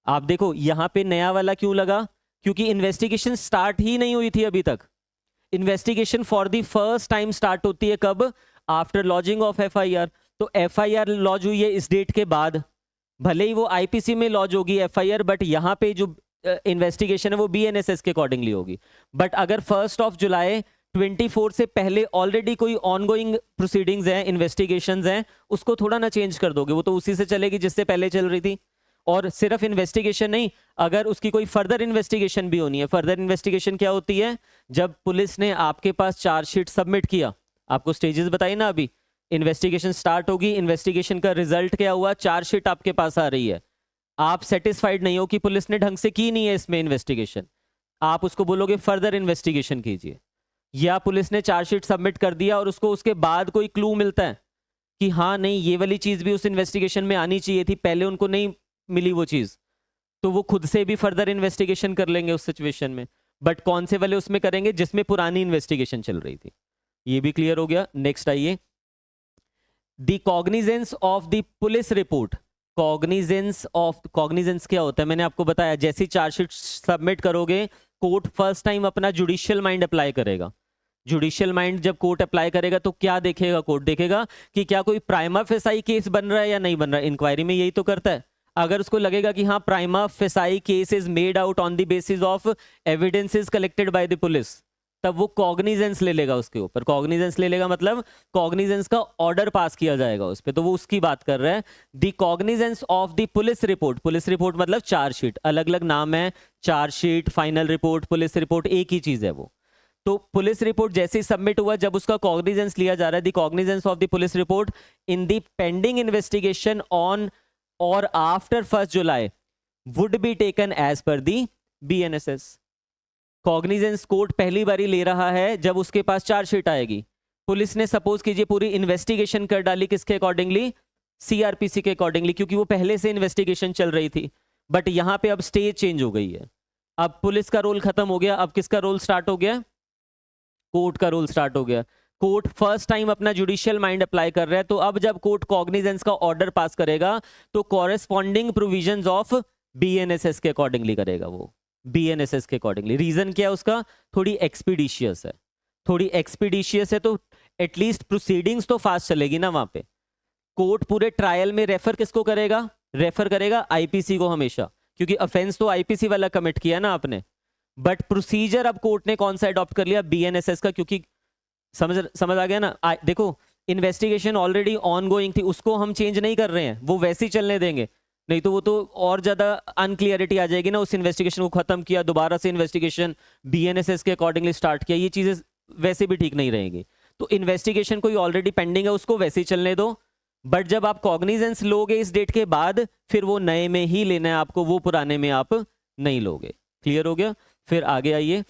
आप देखो यहां पे नया वाला क्यों लगा, क्योंकि इन्वेस्टिगेशन स्टार्ट ही नहीं हुई थी अभी तक। Investigation for the first time start होती है कब, आफ्टर लॉजिंग ऑफ एफआईआर। तो एफआईआर लॉज हुई है इस डेट के बाद, भले ही वो आईपीसी में लॉज होगी एफआईआर, बट यहां पे जो इन्वेस्टिगेशन है वो बीएनएसएस के अकॉर्डिंगली होगी। बट अगर 1 जुलाई 24 से पहले ऑलरेडी कोई ऑनगोइंग प्रोसीडिंग्स हैं, इन्वेस्टिगेशंस हैं, उसको थोड़ा ना चेंज कर दोगे, वो तो उसी से चलेगी जिससे पहले चल रही थी। और सिर्फ इन्वेस्टिगेशन नहीं, अगर उसकी कोई फर्दर इन्वेस्टिगेशन भी होनी है। फर्दर इन्वेस्टिगेशन क्या होती है, जब पुलिस ने आपके पास चार्जशीट सबमिट किया, आपको स्टेजेस बताई ना अभी, इन्वेस्टिगेशन स्टार्ट होगी, इन्वेस्टिगेशन का रिजल्ट क्या हुआ, चार्जशीट आपके पास आ रही है, आप सेटिस्फाइड नहीं हो कि पुलिस ने ढंग से की नहीं है इसमें इन्वेस्टिगेशन, आप उसको बोलोगे फर्दर इन्वेस्टिगेशन कीजिए। या पुलिस ने चार्जशीट सबमिट कर दिया और उसको उसके बाद कोई क्लू मिलता है, कि हाँ नहीं ये वाली चीज भी उस इन्वेस्टिगेशन में आनी चाहिए थी, पहले उनको नहीं मिली वो चीज, तो वो खुद से भी फर्दर इन्वेस्टिगेशन कर लेंगे उस सिचुएशन में। बट कौन से वाले उसमें करेंगे? जिसमें पुरानी इन्वेस्टिगेशन चल रही थी। ये भी क्लियर हो गया। नेक्स्ट आइए, the cognizance of the police report. Cognizance क्या होता है? मैंने आपको बताया, जैसी चार्जशीट सबमिट करोगे कोर्ट फर्स्ट टाइम अपना जुडिशियल माइंड अप्लाई करेगा। जुडिशियल माइंड जब कोर्ट अप्लाई करेगा तो क्या देखेगा? कोर्ट देखेगा कि क्या कोई प्राइमा फेसाई केस बन रहा है या नहीं बन रहा है। इंक्वायरी में यही तो करता है। अगर उसको लगेगा कि हाँ prima facie case is made out on the basis of evidences collected by the police, तब वो कॉग्निजेंस ले लेगा उसके ऊपर। कॉग्निजेंस ले लेगा मतलब कॉग्निजेंस का ऑर्डर पास किया जाएगा उस पर, तो वो उसकी बात कर रहा है। The cognizance of the police report. Police report मतलब चार्जशीट, अलग अलग नाम है, chargesheet, final report, police report, एक ही चीज है वो। तो पुलिस रिपोर्ट जैसे ही सबमिट हुआ, जब उसका कॉग्निजेंस लिया जा रहा है, the cognizance of the police report in the pending investigation on or after 1 July would be taken as per the BNSS। Cognizance court पहली बारी ले रहा है जब उसके पास चार्जशीट आएगी। पुलिस ने सपोज कीजिए पूरी इन्वेस्टिगेशन कर डाली, किसके अकॉर्डिंगली? CRPC के अकॉर्डिंगली, क्योंकि वो पहले से इन्वेस्टिगेशन चल रही थी। बट यहां पे अब स्टेज चेंज हो गई है, अब पुलिस का रोल खत्म हो गया, अब किसका रोल स्टार्ट हो गया? कोर्ट का रोल स्टार्ट हो गया। कोर्ट फर्स्ट टाइम अपना जुडिशियल माइंड अप्लाई कर रहा है, तो अब जब कोर्ट कॉग्निजेंस का ऑर्डर पास करेगा तो कॉरेस्पॉन्डिंग प्रोविजंस ऑफ BNSS के अकॉर्डिंगली करेगा वो। BNSS के अकॉर्डिंगली। रीजन क्या है उसका? थोड़ी एक्सपीडिशियस है, थोड़ी एक्सपीडिशियस है, तो एटलीस्ट प्रोसीडिंग्स तो फास्ट चलेगी ना वहां पे। कोर्ट पूरे ट्रायल में रेफर किसको करेगा? रेफर करेगा IPC को हमेशा, क्योंकि ऑफेंस तो IPC वाला कमिट किया ना आपने। बट प्रोसीजर अब कोर्ट ने कौन सा अडॉप्ट कर लिया? BNSS का, क्योंकि समझ आ गया ना। देखो इन्वेस्टिगेशन ऑलरेडी ऑन गोइंग थी, उसको हम चेंज नहीं कर रहे हैं, वो वैसे ही चलने देंगे, नहीं तो वो तो और ज्यादा अनक्लियरिटी आ जाएगी ना। उस इन्वेस्टिगेशन को खत्म किया, दोबारा से इन्वेस्टिगेशन BNSS के अकॉर्डिंगली स्टार्ट किया, ये चीजें वैसे भी ठीक नहीं रहेंगी। तो इन्वेस्टिगेशन कोई ऑलरेडी पेंडिंग है उसको वैसे ही चलने दो। बट जब आप कॉग्निजेंस लोगे इस डेट के बाद, फिर वो नए में ही लेना है आपको, वो पुराने में आप नहीं लोगे। क्लियर हो गया? फिर आगे आइए,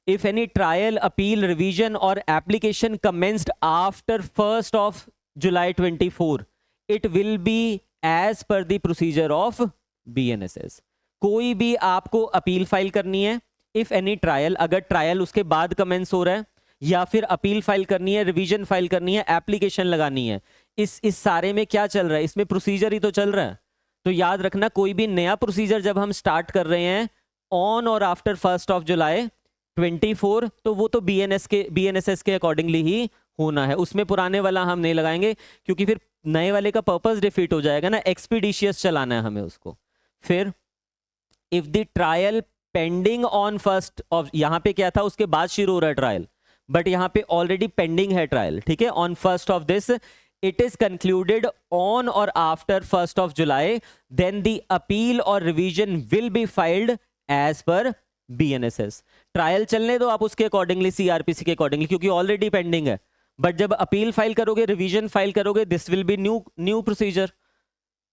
if any trial, appeal, revision or application commenced after 1st of July 24, it will be as per the procedure of BNSS। कोई भी आपको अपील फाइल करनी है, if any trial, अगर ट्रायल उसके बाद कमेंस हो रहा है, या फिर अपील फाइल करनी है, रिवीजन फाइल करनी है, एप्लीकेशन लगानी है, इस सारे में क्या चल रहा है? इसमें प्रोसीजर ही तो चल रहा है। तो याद रखना, कोई भी नया प्रोसीजर जब हम स्टार्ट कर रहे हैं on or after 1st of July 24, तो वो तो BNSS के अकॉर्डिंगली ही होना है, उसमें पुराने वाला हम नहीं लगाएंगे, क्योंकि फिर नए वाले का पर्पस डिफीट हो जाएगा ना। एक्सपीडिशियस चलाना है हमें उसको। फिर if the trial pending on 1st of, यहां पे क्या था? उसके बाद शुरू हो रहा है ट्रायल, बट यहां पे ऑलरेडी पेंडिंग है ट्रायल, ठीक है। On 1st of this it is concluded on or after 1st of July, then the appeal or revision will be filed as per BNSS। Trial चलने दो आप उसके अकॉर्डिंगली, CRPC के अकॉर्डिंगली, क्योंकि already pending है। But जब appeal file करोगे, revision file करोगे, this will be new procedure.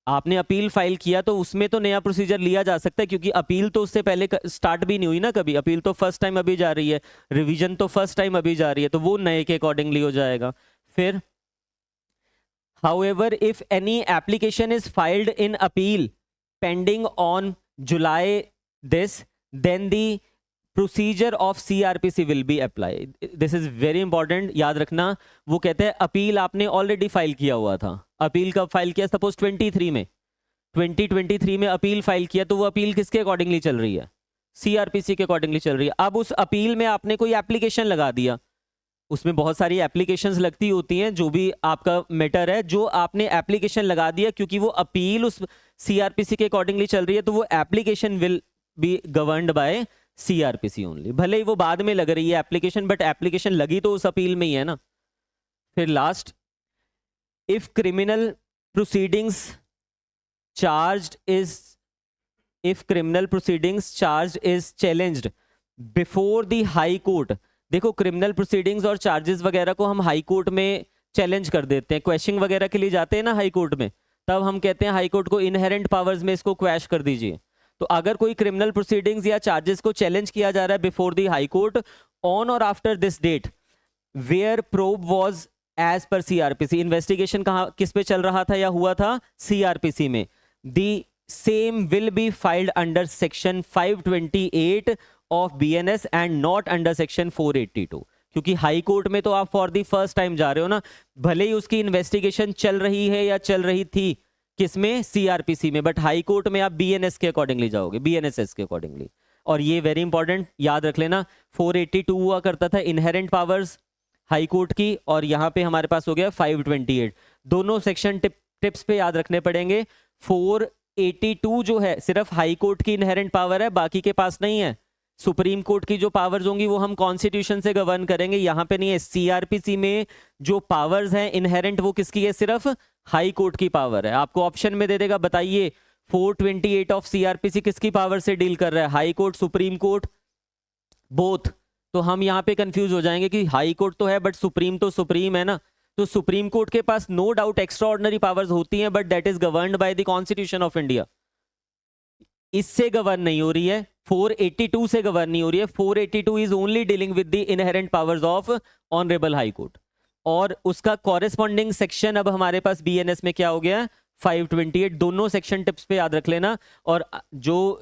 आपने अपील फाइल किया तो उसमें तो नया प्रोसीजर लिया जा सकता है, क्योंकि अपील तो उससे पहले स्टार्ट भी नहीं हुई ना कभी। अपील तो फर्स्ट टाइम अभी जा रही है, रिवीजन तो फर्स्ट टाइम अभी जा रही है, तो वो नए के अकॉर्डिंगली हो जाएगा। फिर however if any application is filed in appeal pending on July this, then the procedure of CRPC will be applied। this is very important, याद रखना। वो कहते हैं अपील आपने ऑलरेडी फाइल किया हुआ था। अपील कब फाइल किया? सपोज 2023 में अपील फाइल किया, तो वो अपील किसके अकॉर्डिंगली चल रही है? CRPC के अकॉर्डिंगली चल रही है। अब उस अपील में आपने कोई एप्लीकेशन लगा दिया, उसमें बहुत सारी एप्लीकेशंस लगती होती हैं, जो भी आपका मैटर है, जो आपने एप्लीकेशन लगा दिया, क्योंकि वो अपील उस CRPC के अकॉर्डिंगली चल रही है, तो वो application will be governed bye CRPC only. भले ही वो बाद में लग रही है एप्लीकेशन, बट एप्लीकेशन लगी तो उस अपील में ही है ना। फिर last, if criminal proceedings charged is challenged before the high court. देखो क्रिमिनल प्रोसीडिंग्स और चार्जेस वगैरह को हम हाई कोर्ट में चैलेंज कर देते हैं, क्वेश्चन वगैरह के लिए जाते हैं ना हाई कोर्ट में, तब हम कहते हैं हाई कोर्ट को इनहेरेंट पावर्स में इसको क्वैश कर दीजिए। तो अगर कोई क्रिमिनल प्रोसीडिंग्स या चार्जेस को चैलेंज किया जा रहा है before the high court on or after this date where probe was as per CrPC. Investigation कहाँ किस पे चल रहा था या हुआ था? सीआरपीसी में। The same will be filed under section 528 of BNS and not under section 482, क्योंकि हाई कोर्ट में तो आप फॉर दी फर्स्ट टाइम जा रहे हो ना, भले ही उसकी इन्वेस्टिगेशन चल रही है या चल रही थी किसमें? सीआरपीसी में, बट हाई कोर्ट में आप बीएनएस के अकॉर्डिंगली जाओगे, बीएनएसएस के अकॉर्डिंगली। और ये वेरी इंपॉर्टेंट याद रख लेना, 482 हुआ करता था इनहेरेंट पावर्स हाई कोर्ट की, और यहां पे हमारे पास हो गया 528। दोनों सेक्शन टिप्स पे याद रखने पड़ेंगे। 482 जो है सिर्फ हाई कोर्ट की इनहेरेंट पावर है, बाकी के पास नहीं है। सुप्रीम कोर्ट की जो पावर्स होंगी वो हम कॉन्स्टिट्यूशन से गवर्न करेंगे, यहां पे नहीं है। सीआरपीसी में जो पावर्स हैं इनहेरेंट वो किसकी है? सिर्फ हाई कोर्ट की पावर है। आपको ऑप्शन में दे देगा, बताइए 428 ऑफ सीआरपीसी किसकी पावर से डील कर रहा है? High court, supreme court, both. तो हम यहाँ पे कंफ्यूज हो जाएंगे कि हाई कोर्ट तो है बट सुप्रीम तो सुप्रीम है ना। तो सुप्रीम कोर्ट के पास no doubt extraordinary powers होती हैं, but that is governed by the constitution of India. इससे गवर्न नहीं हो रही है, 482 से गवर्न नहीं हो रही है। 482 is only dealing with the inherent powers of honourable high court, और उसका कॉरेस्पॉन्डिंग सेक्शन अब हमारे पास बीएनएस में क्या हो गया? 528। दोनों सेक्शन टिप्स पे याद रख लेना, और जो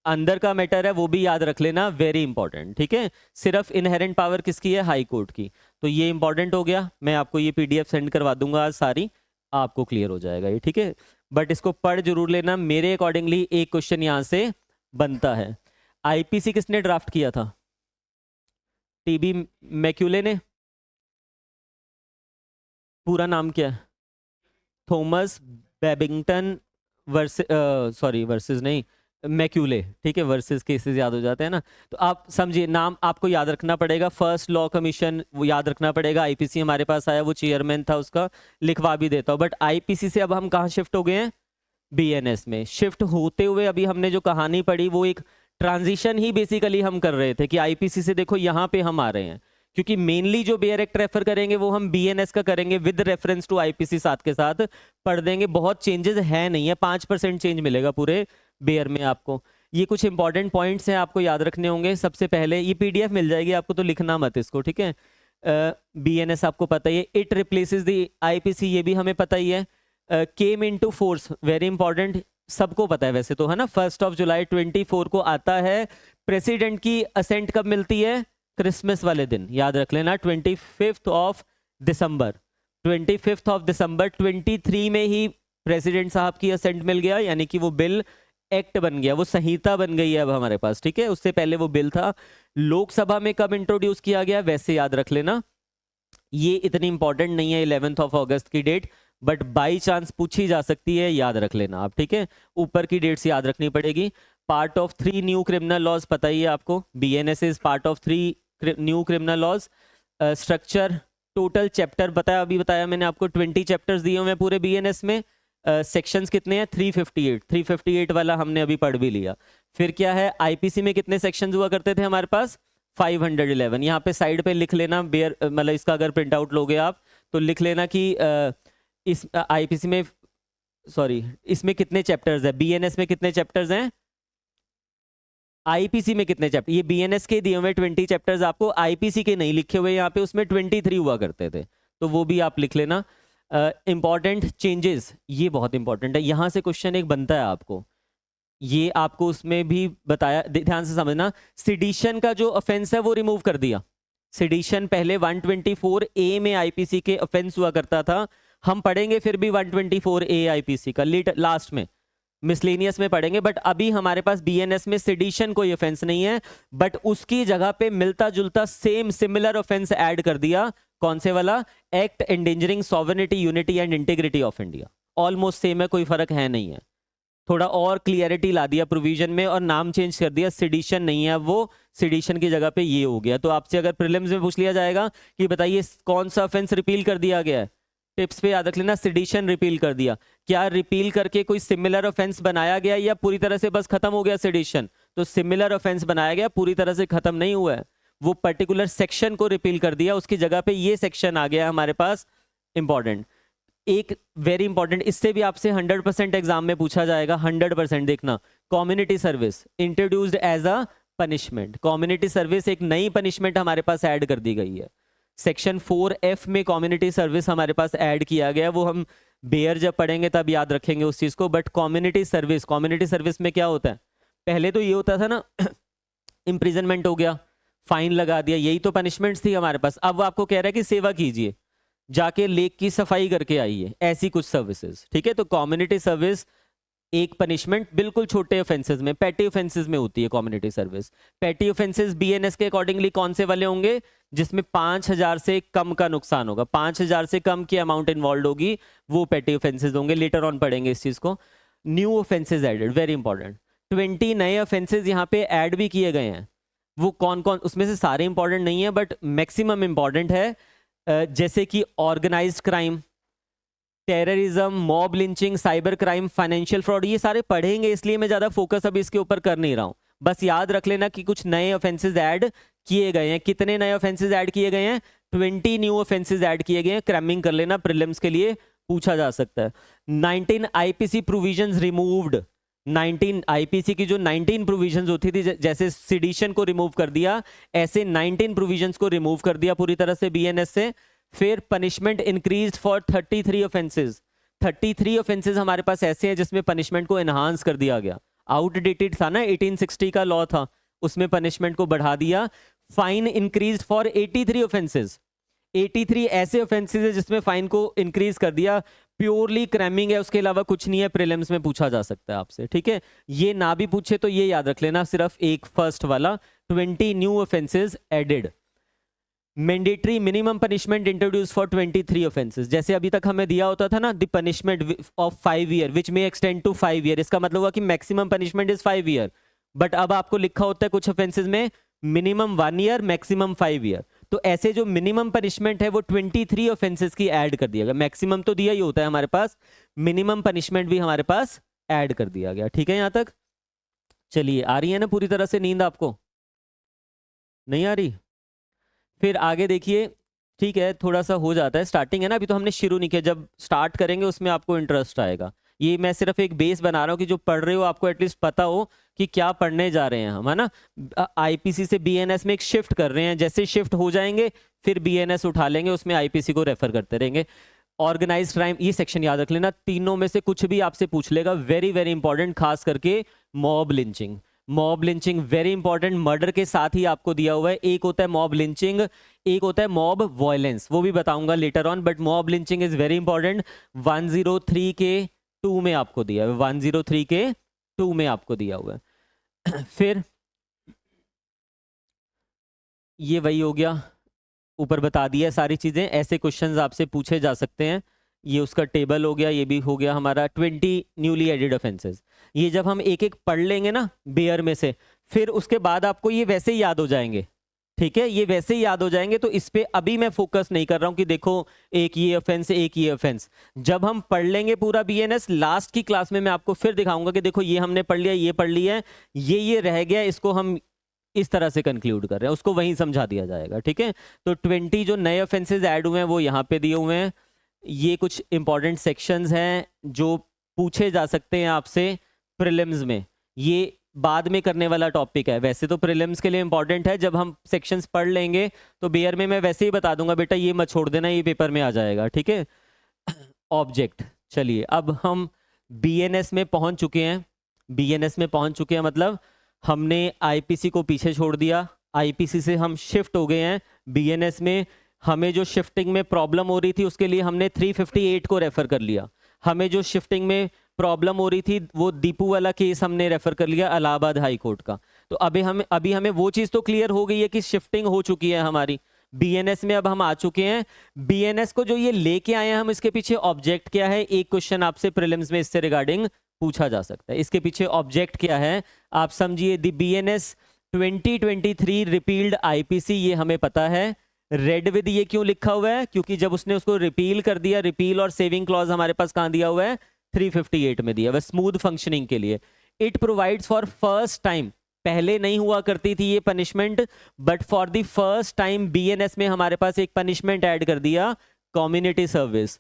अंदर का मैटर है वो भी याद रख लेना, वेरी इंपॉर्टेंट। ठीक है, सिर्फ इनहेरेंट पावर किसकी है? हाई कोर्ट की। तो ये इंपॉर्टेंट हो गया, मैं आपको ये पीडीएफ सेंड करवा दूंगा आज सारी, आपको क्लियर हो जाएगा ये। ठीक है, बट इसको पढ़ जरूर लेना, मेरे अकॉर्डिंगली एक क्वेश्चन यहां से बनता है। आईपीसी किसने ड्राफ्ट किया था? टीबी मैक्यूले ने। पूरा नाम क्या है? थॉमस बेबिंगटन वर्सेस नहीं, मैक्यूले। ठीक है, वर्सेस केसेस याद हो जाते हैं ना, तो आप समझिए नाम आपको याद रखना पड़ेगा। फर्स्ट लॉ कमीशन वो याद रखना पड़ेगा। आईपीसी हमारे पास आया, वो चेयरमैन था उसका, लिखवा भी देता हूँ। बट आईपीसी से अब हम कहाँ शिफ्ट हो गए हैं? बीएनएस में। शिफ्ट होते हुए अभी हमने जो कहानी पढ़ी वो एक ट्रांजिशन ही बेसिकली हम कर रहे थे कि आईपीसी से देखो यहाँ पे हम आ रहे हैं, क्योंकि मेनली जो बेयर एक्ट रेफर करेंगे वो हम बीएनएस का करेंगे विद रेफरेंस टू आईपीसी, साथ के साथ पढ़ देंगे। बहुत चेंजेस है नहीं है, 5% चेंज मिलेगा पूरे बेयर में आपको। ये कुछ इंपॉर्टेंट पॉइंट्स हैं, आपको याद रखने होंगे। सबसे पहले ये पीडीएफ मिल जाएगी आपको, तो लिखना मत इसको। ठीक है, बीएनएस आपको पता ही है, इट रिप्लेसेस द आईपीसी, ये भी हमें पता ही है। Came into force, very important, सबको पता है वैसे तो, है ना। 1 जुलाई 24 को आता है। प्रेसिडेंट की असेंट कब मिलती है? क्रिसमस वाले दिन, याद रख लेना, 25 दिसंबर। 25 दिसंबर 23 में ही प्रेसिडेंट साहब की असेंट मिल गया, यानी कि वो बिल एक्ट बन गया, वो संहिता बन गई है अब हमारे पास। ठीक है, उससे पहले वो बिल था। लोकसभा में कब इंट्रोड्यूस किया गया वैसे याद रख लेना, ये इतनी इंपॉर्टेंट नहीं है 11 अगस्त की डेट, बट बाई चांस पूछी जा सकती है, याद रख लेना आप। ठीक है, ऊपर की डेट्स याद रखनी पड़ेगी। Part of 3 new criminal laws पता ही है आपको, BNS is part of 3 new criminal laws. Structure, total chapter बताया, अभी बताया मैंने आपको, 20 चैप्टर्स दिए हुए हैं पूरे बीएनएस में। सेक्शंस कितने हैं? 358 वाला हमने अभी पढ़ भी लिया। फिर क्या है, आईपीसी में कितने सेक्शंस हुआ करते थे हमारे पास? 511। यहाँ पे साइड पे लिख लेना, बेयर मतलब इसका अगर प्रिंट आउट लोगे आप तो लिख लेना कि इस आईपीसी में, सॉरी, इसमें कितने चैप्टर्स है, बीएनएस में कितने चैप्टर्स हैं, आईपीसी में कितने चैप्टर। ये बीएनएस के दिए हुए 20 चैप्टर्स आपको, आईपीसी के नहीं लिखे हुए यहाँ पे, उसमें 23 हुआ करते थे, तो वो भी आप लिख लेना। इंपॉर्टेंट चेंजेस, ये बहुत इंपॉर्टेंट है, यहां से क्वेश्चन एक बनता है आपको, ये आपको उसमें भी बताया, ध्यान से समझना। सिडिशन का जो ऑफेंस है वो रिमूव कर दिया। सिडिशन पहले 124A में आईपीसी के ऑफेंस हुआ करता था, हम पढ़ेंगे फिर भी 124A आईपीसी का लास्ट में, मिसलेनियस में पढ़ेंगे। बट अभी हमारे पास बीएनएस में सिडिशन कोई ऑफेंस नहीं है, बट उसकी जगह पे मिलता जुलता सेम सिमिलर ऑफेंस ऐड कर दिया। कौन से वाला? Act endangering sovereignty, unity and integrity of India. Almost same है, कोई फर्क है नहीं है, थोड़ा और क्लियरिटी ला दिया प्रोविजन में और नाम चेंज कर दिया। सिडिशन नहीं है वो, सिडिशन की जगह पे ये हो गया। तो आपसे अगर प्रीलिम्स में पूछ लिया जाएगा कि बताइए कौन सा ऑफेंस रिपील कर दिया गया है, टिप्स पे याद रख लेना, सिडिशन रिपील कर दिया। क्या रिपील करके कोई सिमिलर ऑफेंस बनाया गया या पूरी तरह से बस खत्म हो गया सिडिशन? तो सिमिलर ऑफेंस बनाया गया, पूरी तरह से खत्म नहीं हुआ है, वो पर्टिकुलर सेक्शन को रिपील कर दिया, उसकी जगह पे ये सेक्शन आ गया हमारे पास। इंपॉर्टेंट, एक वेरी इंपॉर्टेंट, इससे भी आपसे 100% एग्जाम में पूछा जाएगा, 100% देखना। Community service introduced as a punishment, community service एक नई पनिशमेंट हमारे पास ऐड कर दी गई है। सेक्शन 4F में कम्युनिटी सर्विस हमारे पास ऐड किया गया, वो हम बेयर जब पढ़ेंगे तब याद रखेंगे उस चीज़ को। बट कम्युनिटी सर्विस में क्या होता है, पहले तो ये होता था ना इम्प्रिजनमेंट हो गया, फाइन लगा दिया, यही तो पनिशमेंट्स थी हमारे पास। अब वो आपको कह रहा है कि सेवा कीजिए, जाके लेक की सफाई करके आइए, ऐसी कुछ सर्विसेज। ठीक है, तो कम्युनिटी सर्विस एक पनिशमेंट बिल्कुल छोटे ऑफेंसेस में, पेटी ऑफेंसेस में होती है कम्युनिटी सर्विस। पेटी ऑफेंसेस बीएनएस के अकॉर्डिंगली कौन से वाले होंगे, जिसमें 5,000 से कम का नुकसान होगा, 5,000 से कम की अमाउंट इन्वॉल्व होगी, वो पेटी ऑफेंसेस होंगे। लेटर ऑन पढ़ेंगे इस चीज को। New offences added, very important. 20 नए ऑफेंसेस यहाँ पे ऐड भी किए गए हैं। वो कौन कौन, उसमें से सारे इंपॉर्टेंट नहीं है बट मैक्सिमम इंपॉर्टेंट है। जैसे कि organised crime, terrorism, mob lynching, cyber crime, financial fraud, ये सारे पढ़ेंगे, इसलिए मैं ज्यादा फोकस अभी इसके ऊपर कर नहीं रहा हूं। बस याद रख लेना कि कुछ नए ऑफेंसेस ऐड किए गए हैं। कितने नए ऑफेंसेस ऐड किए गए हैं, 20 न्यू ऑफेंसेस ऐड किए गए हैं। क्रैमिंग कर लेना, प्रीलिम्स के लिए पूछा जा सकता है। 19 आईपीसी प्रोविजंस रिमूव्ड। 19 आईपीसी की जो 19 प्रोविजंस होती थी, जैसे सिडिशन को रिमूव कर दिया, ऐसे 19 प्रोविजंस को रिमूव कर दिया पूरी तरह से बीएनएस से। फिर punishment increased for 33 offences. 33 offences हमारे पास ऐसे हैं जिसमें पनिशमेंट को एनहांस कर दिया गया। आउटडेटेड था ना, 1860 का लॉ था, उसमें पनिशमेंट को बढ़ा दिया। Fine increased for 83 offences. 83 ऐसे ऑफेंसेस है जिसमें फाइन को इंक्रीज कर दिया। प्योरली क्रैमिंग है, उसके अलावा कुछ नहीं है, प्रीलिम्स में पूछा जा सकता है आपसे। ठीक है, ये ना भी पूछे तो ये याद रख लेना, सिर्फ एक फर्स्ट वाला 20 new offences added. Mandatory minimum punishment introduce for 23 offences. जैसे अभी तक हमें दिया होता था ना, the punishment of 5 year which may extend to 5 year, इसका मतलब हुआ कि maximum punishment is 5 year. But अब आपको लिखा होता है कुछ ऑफेंसेस में मिनिमम 1 ईयर, मैक्सिमम 5 ईयर। तो ऐसे जो मिनिमम पनिशमेंट है वो 23 ऑफेंसेस की ऐड कर दिया गया। मैक्सिमम तो दिया ही होता है हमारे पास, मिनिमम पनिशमेंट भी हमारे पास ऐड कर दिया गया। ठीक है, यहां तक चलिए, आ रही है ना पूरी तरह से नींद आपको, नहीं आ रही? फिर आगे देखिए, ठीक है, थोड़ा सा हो जाता है, स्टार्टिंग है ना, अभी तो हमने शुरू नहीं किया, जब स्टार्ट करेंगे उसमें आपको इंटरेस्ट आएगा। ये मैं सिर्फ एक बेस बना रहा हूँ कि जो पढ़ रहे हो आपको एटलीस्ट पता हो कि क्या पढ़ने जा रहे हैं हम, है ना। आईपीसी से बीएनएस में एक शिफ्ट कर रहे हैं, जैसे शिफ्ट हो जाएंगे फिर बीएनएस उठा लेंगे, उसमें आईपीसी को रेफर करते रहेंगे। ऑर्गेनाइज्ड क्राइम, ये सेक्शन याद रख लेना, तीनों में से कुछ भी आपसे पूछ लेगा, वेरी वेरी इंपॉर्टेंट, खास करके mob lynching. Mob lynching very important, murder के साथ ही आपको दिया हुआ है। एक होता है मॉब लिंचिंग, एक होता है मॉब वायलेंस, वो भी बताऊंगा later on, but mob lynching is very important. 103 के 2 में आपको दिया है, 103 के 2 में आपको दिया हुआ है। फिर ये वही हो गया, ऊपर बता दिया सारी चीजें, ऐसे क्वेश्चंस आपसे पूछे जा सकते हैं। ये उसका टेबल हो गया, ये भी हो गया हमारा 20 न्यूली एडेड ऑफेंसेस। ये जब हम एक एक पढ़ लेंगे ना बेयर में से, फिर उसके बाद आपको ये वैसे ही याद हो जाएंगे। ठीक है, ये वैसे ही याद हो जाएंगे, तो इस पे अभी मैं फोकस नहीं कर रहा हूं कि देखो एक ये ऑफेंस, एक ये ऑफेंस। जब हम पढ़ लेंगे पूरा बीएनएस, लास्ट की क्लास में मैं आपको फिर दिखाऊंगा कि देखो ये हमने पढ़ लिया, ये पढ़ लिया है, ये रह गया, इसको हम इस तरह से कंक्लूड कर रहे हैं, उसको वहीं समझा दिया जाएगा। ठीक है, तो 20 जो नए ऑफेंसेस ऐड हुए हैं वो यहाँ पे दिए हुए हैं। ये कुछ इंपॉर्टेंट सेक्शंस हैं जो पूछे जा सकते हैं आपसे प्रीलिम्स में, ये बाद में करने वाला टॉपिक है। वैसे तो प्रीलिम्स के लिए इंपॉर्टेंट है, जब हम सेक्शंस पढ़ लेंगे तो बेयर में मैं वैसे ही बता दूंगा, बेटा ये मत छोड़ देना, ये पेपर में आ जाएगा। ठीक है, ऑब्जेक्ट, चलिए अब हम बीएनएस में पहुंच चुके हैं। बीएनएस में पहुंच चुके हैं मतलब हमने आईपीसी को पीछे छोड़ दिया, आईपीसी से हम शिफ्ट हो गए हैं बीएनएस में। हमें जो शिफ्टिंग में प्रॉब्लम हो रही थी उसके लिए हमने 358 को रेफर कर लिया। हमें जो शिफ्टिंग में प्रॉब्लम हो रही थी वो दीपू वाला केस हमने रेफर कर लिया इलाहाबाद हाई कोर्ट का। तो अभी हमें वो चीज तो क्लियर हो गई है कि शिफ्टिंग हो चुकी है हमारी बीएनएस में, अब हम आ चुके हैं बीएनएस को जो ये लेके आए हैं हम, इसके पीछे ऑब्जेक्ट क्या है, एक क्वेश्चन आपसे प्रीलिम्स में इससे रिगार्डिंग पूछा जा सकता है। इसके पीछे ऑब्जेक्ट क्या है आप समझिए, दी बीएनएस 2023 रिपील्ड आईपीसी, ये हमें पता है। रेड विद ये क्यों लिखा हुआ है, क्योंकि जब उसने उसको रिपील कर दिया, रिपील और सेविंग क्लॉज हमारे पास कहां दिया हुआ है, 358 में दिया हुआ, स्मूथ फंक्शनिंग के लिए। It provides for first time, पहले नहीं हुआ करती थी ये पनिशमेंट, but for the first time BNS में हमारे पास एक पनिशमेंट ऐड कर दिया, community service,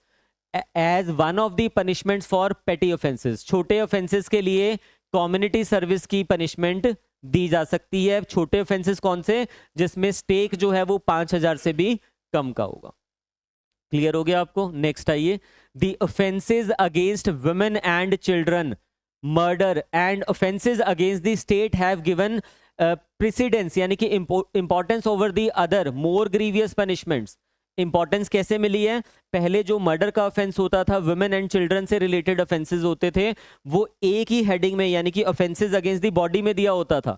as one of the punishments for petty offences. छोटे ऑफेंसेस के लिए कम्युनिटी सर्विस की पनिशमेंट दी जा सकती है। छोटे ऑफेंसेस कौन से, जिसमें स्टेक जो है वो 5,000 से भी कम का होगा। क्लियर हो गया आपको? नेक्स्ट आइए, the offences against women and children, murder and offences against the state have given precedence, यानी कि importance over the other more grievous punishments. Importance कैसे मिली है? पहले जो मर्डर का ऑफेंस होता था, वुमेन एंड चिल्ड्रन से रिलेटेड ऑफेंसेस होते थे, वो एक ही हेडिंग में यानी कि ऑफेंसेस अगेंस्ट द बॉडी में दिया होता था,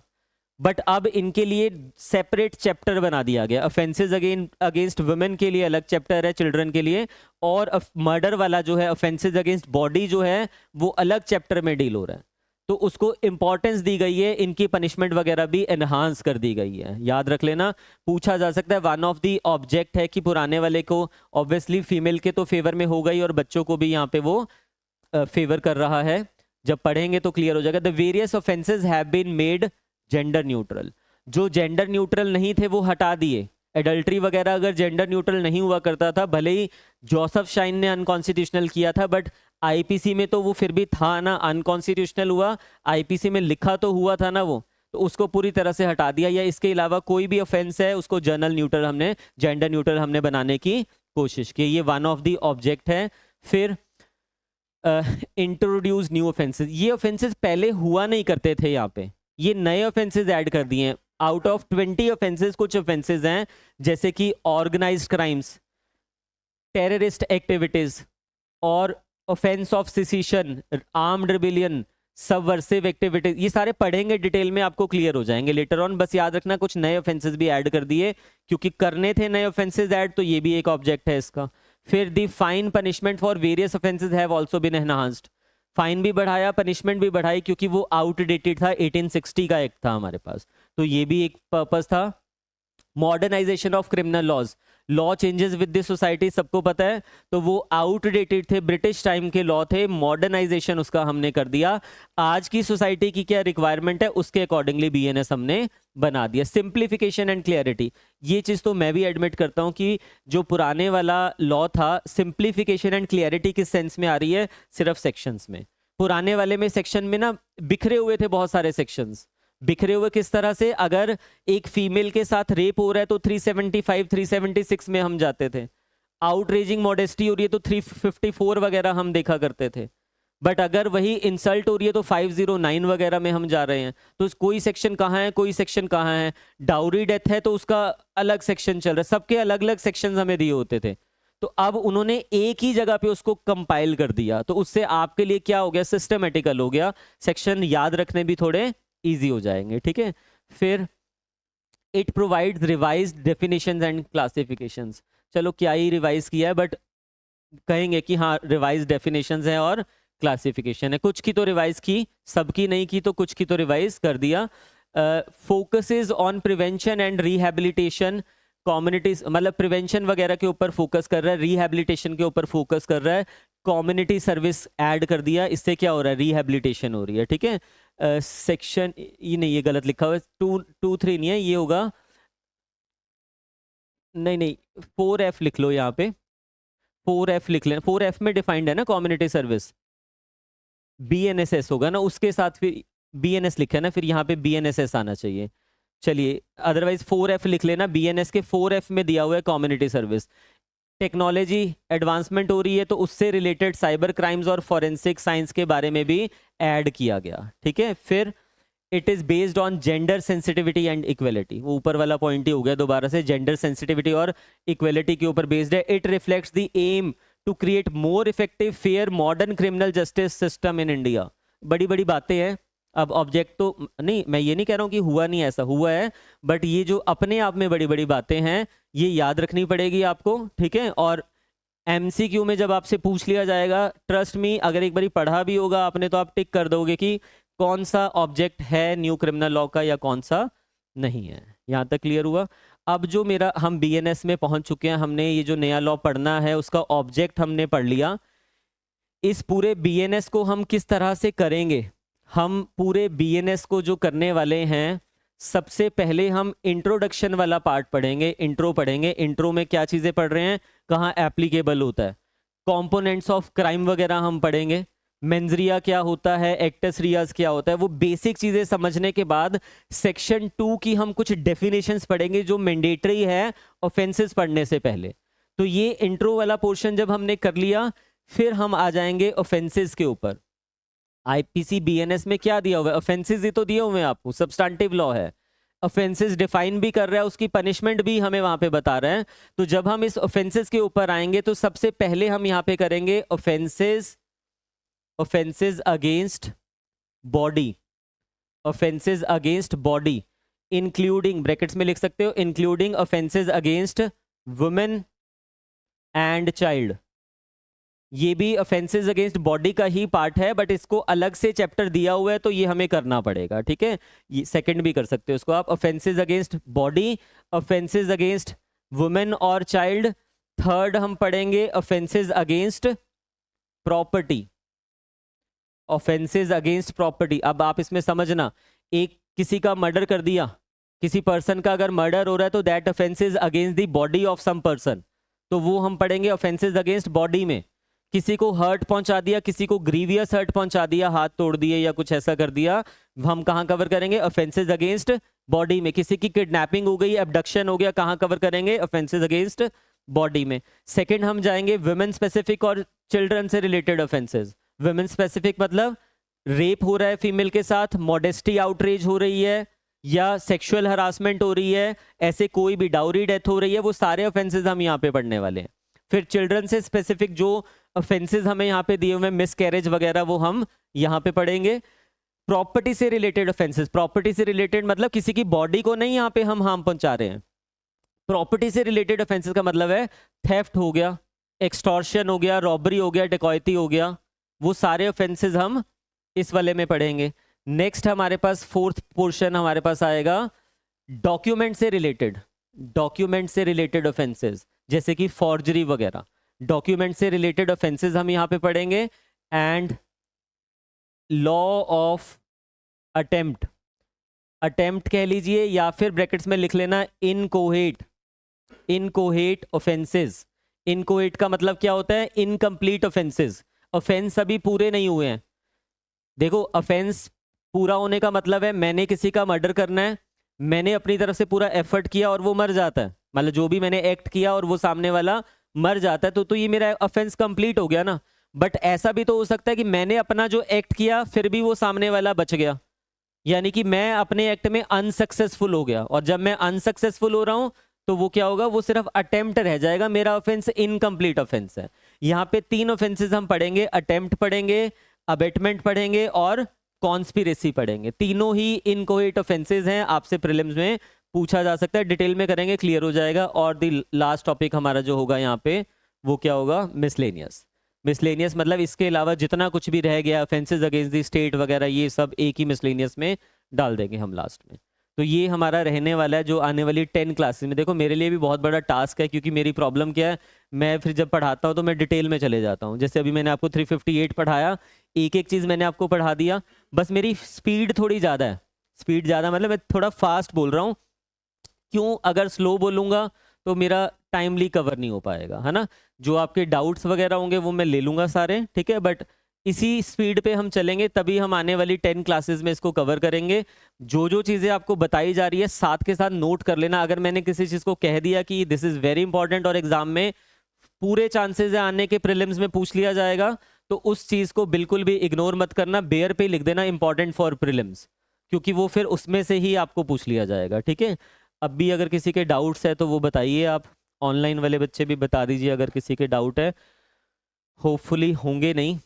बट अब इनके लिए सेपरेट चैप्टर बना दिया गया। ऑफेंसेस अगेंस्ट वुमेन के लिए अलग चैप्टर है, चिल्ड्रन के लिए, और मर्डर वाला जो है ऑफेंसेस अगेंस्ट बॉडी जो है वो अलग चैप्टर में डील हो रहा है। तो उसको इंपॉर्टेंस दी गई है, इनकी पनिशमेंट वगैरह भी एनहांस कर दी गई है। याद रख लेना, पूछा जा सकता है। वन ऑफ दी ऑब्जेक्ट है कि पुराने वाले को ऑब्वियसली फीमेल के तो फेवर में हो गई और बच्चों को भी यहाँ पे वो फेवर कर रहा है। जब पढ़ेंगे तो क्लियर हो जाएगा। The various offences have been made gender neutral. जो जेंडर न्यूट्रल नहीं थे वो हटा दिए। एडल्ट्री वगैरह अगर जेंडर न्यूट्रल नहीं हुआ करता था, भले ही जोसेफ शाइन ने अनकॉन्स्टिट्यूशनल किया था, बट आईपीसी में तो वो फिर भी था ना, अनकॉन्स्टिट्यूशनल हुआ, आईपीसी में लिखा तो हुआ था ना वो, तो उसको पूरी तरह से हटा दिया। या इसके अलावा कोई भी ऑफेंस है उसको जर्नल न्यूट्रल हमने, जेंडर न्यूट्रल हमने बनाने की कोशिश की। ये वन ऑफ द ऑब्जेक्ट है। फिर इंट्रोड्यूस न्यू ऑफेंसेस। ये ऑफेंसेस पहले हुआ नहीं करते थे, यहाँ पे ये नए ऑफेंसेस ऐड कर दिए हैं। आउट ऑफ 20 ऑफेंसेस कुछ ऑफेंसेस हैं जैसे कि ऑर्गेनाइज्ड क्राइम्स, टेररिस्ट एक्टिविटीज, और offence of secession, armed rebellion, subversive activities. ये सारे पढ़ेंगे डिटेल में, आपको क्लियर हो जाएंगे लेटर ऑन। बस याद रखना कुछ नए ऑफेंसेस भी ऐड कर दिए, क्योंकि करने थे नए ऑफेंसेस ऐड, तो ये भी एक ऑब्जेक्ट है इसका। फिर the fine punishment for various offences have also been enhanced. Fine भी बढ़ाया, पनिशमेंट भी बढ़ाई, क्योंकि वो आउटडेटेड था, 1860 का एक्ट था हमारे पास, तो ये भी एक पर्पस था। Modernisation of criminal laws, law changes with the society, सबको पता है, तो वो आउटडेटेड थे, ब्रिटिश टाइम के लॉ थे, मॉडर्नाइजेशन उसका हमने कर दिया। आज की सोसाइटी की क्या रिक्वायरमेंट है उसके अकॉर्डिंगली बीएनएस हमने बना दिया। सिंप्लीफिकेशन एंड क्लियरिटी, ये चीज तो मैं भी एडमिट करता हूं कि जो पुराने वाला लॉ था, सिंप्लीफिकेशन एंड क्लियरिटी किस सेंस में आ रही है? सिर्फ सेक्शंस में। पुराने वाले में सेक्शन में ना बिखरे हुए थे बहुत सारे सेक्शंस। बिखरे हुए किस तरह से? अगर एक फीमेल के साथ रेप हो रहा है तो 375 376 में हम जाते थे। आउटरेजिंग मॉडेस्टी हो रही है तो 354 वगैरह हम देखा करते थे। बट अगर वही इंसल्ट हो रही है तो 509 वगैरह में हम जा रहे हैं। तो कोई सेक्शन कहाँ है, कोई सेक्शन कहाँ है? डाउरी डेथ है तो उसका अलग सेक्शन चल रहा है। सबके अलग अलग सेक्शन हमें दिए होते थे, तो अब उन्होंने एक ही जगह पे उसको कंपाइल कर दिया, तो उससे आपके लिए क्या हो गया? सिस्टमेटिकल हो गया, सेक्शन याद रखने भी थोड़े इजी हो जाएंगे। ठीक है। फिर it provides revised definitions and classifications. चलो क्या ही रिवाइज किया है, बट कहेंगे कि हाँ रिवाइज डेफिनेशंस है और क्लासिफिकेशन है। कुछ की तो रिवाइज की, सबकी नहीं की, तो कुछ की तो रिवाइज कर दिया। Focuses on prevention and rehabilitation, communities, मतलब प्रिवेंशन वगैरह के ऊपर फोकस कर रहा है, रिहैबिलिटेशन के ऊपर फोकस कर रहा है। कम्युनिटी सर्विस ऐड कर दिया, इससे क्या हो रहा है? रिहैबिलिटेशन हो रही है। ठीक है। सेक्शन ये नहीं, ये गलत लिखा हुआ है, 223 नहीं है, ये होगा, नहीं 4F लिख लो यहाँ पे, 4F लिख लेना। 4F में डिफाइंड है ना कम्युनिटी सर्विस, BNSS होगा ना, उसके साथ फिर BNS लिखा है ना, फिर यहाँ पे BNSS आना चाहिए। चलिए, अदरवाइज 4F लिख लेना। BNS के 4F में दिया हुआ है कम्युनिटी सर्विस। टेक्नोलॉजी एडवांसमेंट हो रही है तो उससे रिलेटेड साइबर क्राइम्स और फॉरेंसिक साइंस के बारे में भी ऐड किया गया। ठीक है। फिर it is based on gender sensitivity and equality, वो ऊपर वाला पॉइंट ही हो गया दोबारा से, जेंडर सेंसिटिविटी और इक्वलिटी के ऊपर बेस्ड है। It reflects the aim to create more effective fair modern criminal justice system in India. बड़ी बड़ी बातें हैं। अब ऑब्जेक्ट तो नहीं, मैं ये नहीं कह रहा हूँ कि हुआ नहीं, ऐसा हुआ है, बट ये जो अपने आप में बड़ी बड़ी बातें हैं ये याद रखनी पड़ेगी आपको। ठीक है। और MCQ में जब आपसे पूछ लिया जाएगा, ट्रस्ट मी, अगर एक बारी पढ़ा भी होगा आपने तो आप टिक कर दोगे कि कौन सा ऑब्जेक्ट है न्यू क्रिमिनल लॉ का या कौन सा नहीं है। यहाँ तक क्लियर हुआ? अब जो मेरा, हम BNS में पहुंच चुके हैं, हमने ये जो नया लॉ पढ़ना है उसका ऑब्जेक्ट हमने पढ़ लिया। इस पूरे BNS को हम किस तरह से करेंगे? हम पूरे BNS को जो करने वाले हैं, सबसे पहले हम इंट्रोडक्शन वाला पार्ट पढ़ेंगे, इंट्रो पढ़ेंगे। इंट्रो में क्या चीजें पढ़ रहे हैं, कहाँ एप्लीकेबल होता है, कंपोनेंट्स ऑफ क्राइम वगैरह हम पढ़ेंगे। मेंजरिया क्या होता है, एक्टस रियाज क्या होता है, वो बेसिक चीजें समझने के बाद सेक्शन 2 की हम कुछ डेफिनेशंस पढ़ेंगे जो मैंडेटरी है ऑफेंसेस पढ़ने से पहले। तो ये इंट्रो वाला पोर्शन जब हमने कर लिया, फिर हम आ जाएंगे ऑफेंसेस के ऊपर। आईपीसी बीएनएस में क्या दिया हुआ है, ऑफेंसेस ही तो दिए हुए हैं आपको, सब्सटैंटिव लॉ है, ऑफेंसेस डिफाइन भी कर रहा है, उसकी पनिशमेंट भी हमें वहां पे बता रहे हैं। तो जब हम इस ऑफेंसेस के ऊपर आएंगे तो सबसे पहले हम यहाँ पे करेंगे offences against body, offences against body including, brackets में लिख सकते हो, including offences against women and child. ये भी ऑफेंसेस अगेंस्ट बॉडी का ही पार्ट है, बट इसको अलग से चैप्टर दिया हुआ है तो ये हमें करना पड़ेगा, ठीक है। ये सेकंड भी कर सकते हो उसको आप, offences against body, offences against women और चाइल्ड। थर्ड हम पढ़ेंगे offences against property, offences against property. अब आप इसमें समझना, एक किसी का मर्डर कर दिया, किसी पर्सन का अगर मर्डर हो रहा है तो that offences against the body of some person, तो वो हम पढ़ेंगे ऑफेंसेस अगेंस्ट बॉडी में। किसी को हर्ट पहुंचा दिया, किसी को ग्रीवियस हर्ट पहुंचा दिया, हाथ तोड़ दिए या कुछ ऐसा कर दिया, हम कहां कवर करेंगे, ऑफेंसेस अगेंस्ट बॉडी में। किसी की किडनैपिंग हो गई, एब्डक्शन हो गया, कहां कवर करेंगे, ऑफेंसेस अगेंस्ट बॉडी में। सेकंड हम जाएंगे वुमेन स्पेसिफिक और चिल्ड्रन से रिलेटेड ऑफेंसेस। वुमेन स्पेसिफिक मतलब रेप हो रहा है फीमेल के साथ, मॉडेस्टी आउटरेज हो रही है या सेक्सुअल हरासमेंट हो रही है, ऐसे कोई भी डाउरी डेथ हो रही है, वो सारे ऑफेंसेस हम यहाँ पे पढ़ने वाले हैं। फिर चिल्ड्रन से स्पेसिफिक जो ऑफेंसेस हमें यहाँ पे दिए हुए हैं, मिस कैरेज वगैरह, वो हम यहाँ पे पढ़ेंगे। प्रॉपर्टी से रिलेटेड ऑफेंसेस, प्रॉपर्टी से रिलेटेड मतलब किसी की बॉडी को नहीं यहाँ पे हम हार्म पहुंचा रहे हैं। प्रॉपर्टी से रिलेटेड ऑफेंसेस का मतलब है थेफ्ट हो गया, एक्सटॉर्शन हो गया, रॉबरी हो गया, डकैती हो गया, वो सारे ऑफेंसेस हम इस वाले में पढ़ेंगे। नेक्स्ट हमारे पास फोर्थ पोर्शन हमारे पास आएगा डॉक्यूमेंट से रिलेटेड, डॉक्यूमेंट से रिलेटेड ऑफेंसेस जैसे कि फॉर्जरी वगैरह, डॉक्यूमेंट से रिलेटेड ऑफेंसेस हम यहां पे पढ़ेंगे। And law of attempt, attempt कह लीजिए या फिर ब्रैकेट्स में लिख लेना इनकोहेट, इनकोहेट ऑफेंसेस। इनकोहेट का मतलब क्या होता है, इनकम्प्लीट ऑफेंसेस, ऑफेंस अभी पूरे नहीं हुए हैं। देखो ऑफेंस पूरा होने का मतलब है मैंने किसी का मर्डर करना है, मैंने अपनी तरफ से पूरा एफर्ट किया और वो मर जाता है, मतलब जो भी मैंने एक्ट किया और वो सामने वाला मर जाता है, तो ये मेरा ऑफेंस कंप्लीट हो गया ना। बट ऐसा भी तो हो सकता है कि मैंने अपना जो एक्ट किया फिर भी वो सामने वाला बच गया, यानी कि मैं अपने एक्ट में अनसक्सेसफुल हो गया, और जब मैं अनसक्सेसफुल हो रहा हूं तो वो क्या होगा, वो सिर्फ अटेम्प्ट रह जाएगा, मेरा ऑफेंस इनकम्प्लीट ऑफेंस है। यहाँ पे 3 ऑफेंसेस हम पढ़ेंगे, अटेम्प्ट पढ़ेंगे, अबेटमेंट पढ़ेंगे और कॉन्स्पिरेसी पढ़ेंगे। तीनों ही इनकोहेट ऑफेंसेस हैं, आपसे प्रीलिम्स में पूछा जा सकता है, डिटेल में करेंगे, क्लियर हो जाएगा। और द लास्ट टॉपिक हमारा जो होगा यहाँ पे वो क्या होगा, मिसलेनियस। मिसलेनियस मतलब इसके अलावा जितना कुछ भी रह गया ऑफेंसेस अगेंस्ट द स्टेट वगैरह, ये सब एक ही मिसलेनियस में डाल देंगे हम लास्ट में। तो ये हमारा रहने वाला है जो आने वाली 10 क्लासेस में। देखो मेरे लिए भी बहुत बड़ा टास्क है, क्योंकि मेरी प्रॉब्लम क्या है, मैं फिर जब पढ़ाता हूँ तो मैं डिटेल में चले जाता हूँ। जैसे अभी मैंने आपको 358 पढ़ाया, एक एक चीज़ मैंने आपको पढ़ा दिया, बस मेरी स्पीड थोड़ी ज़्यादा है। स्पीड ज़्यादा मतलब मैं थोड़ा फास्ट बोल रहा हूँ, क्यों, अगर स्लो बोलूँगा तो मेरा टाइमली कवर नहीं हो पाएगा, है ना। जो आपके डाउट्स वगैरह होंगे वो मैं ले लूँगा सारे, ठीक है, बट इसी स्पीड पे हम चलेंगे तभी हम आने वाली 10 क्लासेस में इसको कवर करेंगे। जो जो चीज़ें आपको बताई जा रही है साथ के साथ नोट कर लेना। अगर मैंने किसी चीज़ को कह दिया कि दिस इज़ वेरी इंपॉर्टेंट और एग्जाम में पूरे चांसेस है आने के, प्रीलिम्स में पूछ लिया जाएगा, तो उस चीज़ को बिल्कुल भी इग्नोर मत करना, बेयर पे लिख देना इंपॉर्टेंट फॉर प्रीलिम्स, क्योंकि वो फिर उसमें से ही आपको पूछ लिया जाएगा, ठीक है। अब भी अगर किसी के डाउट्स है तो वो बताइए, आप ऑनलाइन वाले बच्चे भी बता दीजिए अगर किसी के डाउट है। होपफुली होंगे नहीं,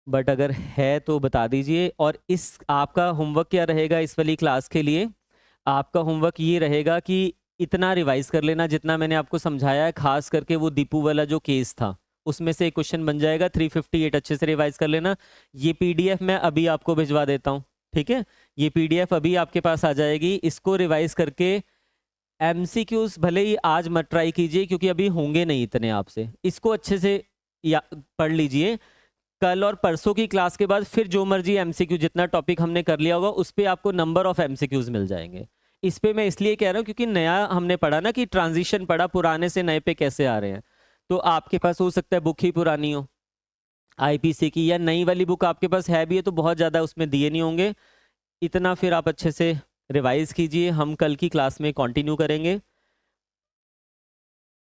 बट अगर है तो बता दीजिए। और इस आपका होमवर्क क्या रहेगा इस वाली क्लास के लिए, आपका होमवर्क ये रहेगा कि इतना रिवाइज कर लेना जितना मैंने आपको समझाया है, खास करके वो दीपू वाला जो केस था उसमें से एक क्वेश्चन बन जाएगा, 358 अच्छे से रिवाइज कर लेना। ये पीडीएफ मैं अभी आपको भिजवा देता हूँ, ठीक है, ये पीडीएफ अभी आपके पास आ जाएगी। इसको रिवाइज करके एमसीक्यूज भले ही आज मत ट्राई कीजिए क्योंकि अभी होंगे नहीं इतने आपसे, इसको अच्छे से पढ़ लीजिए। कल और परसों की क्लास के बाद फिर जो मर्जी एमसीक्यू, जितना टॉपिक हमने कर लिया होगा उस पर आपको नंबर ऑफ एमसीक्यूज मिल जाएंगे। इस पे मैं इसलिए कह रहा हूँ क्योंकि नया हमने पढ़ा ना कि ट्रांजिशन पढ़ा, पुराने से नए पे कैसे आ रहे हैं, तो आपके पास हो सकता है बुक ही पुरानी हो, आईपीसी की, या नई वाली बुक आपके पास है भी है तो बहुत ज़्यादा उसमें दिए नहीं होंगे, इतना फिर आप अच्छे से रिवाइज कीजिए, हम कल की क्लास में कंटिन्यू करेंगे।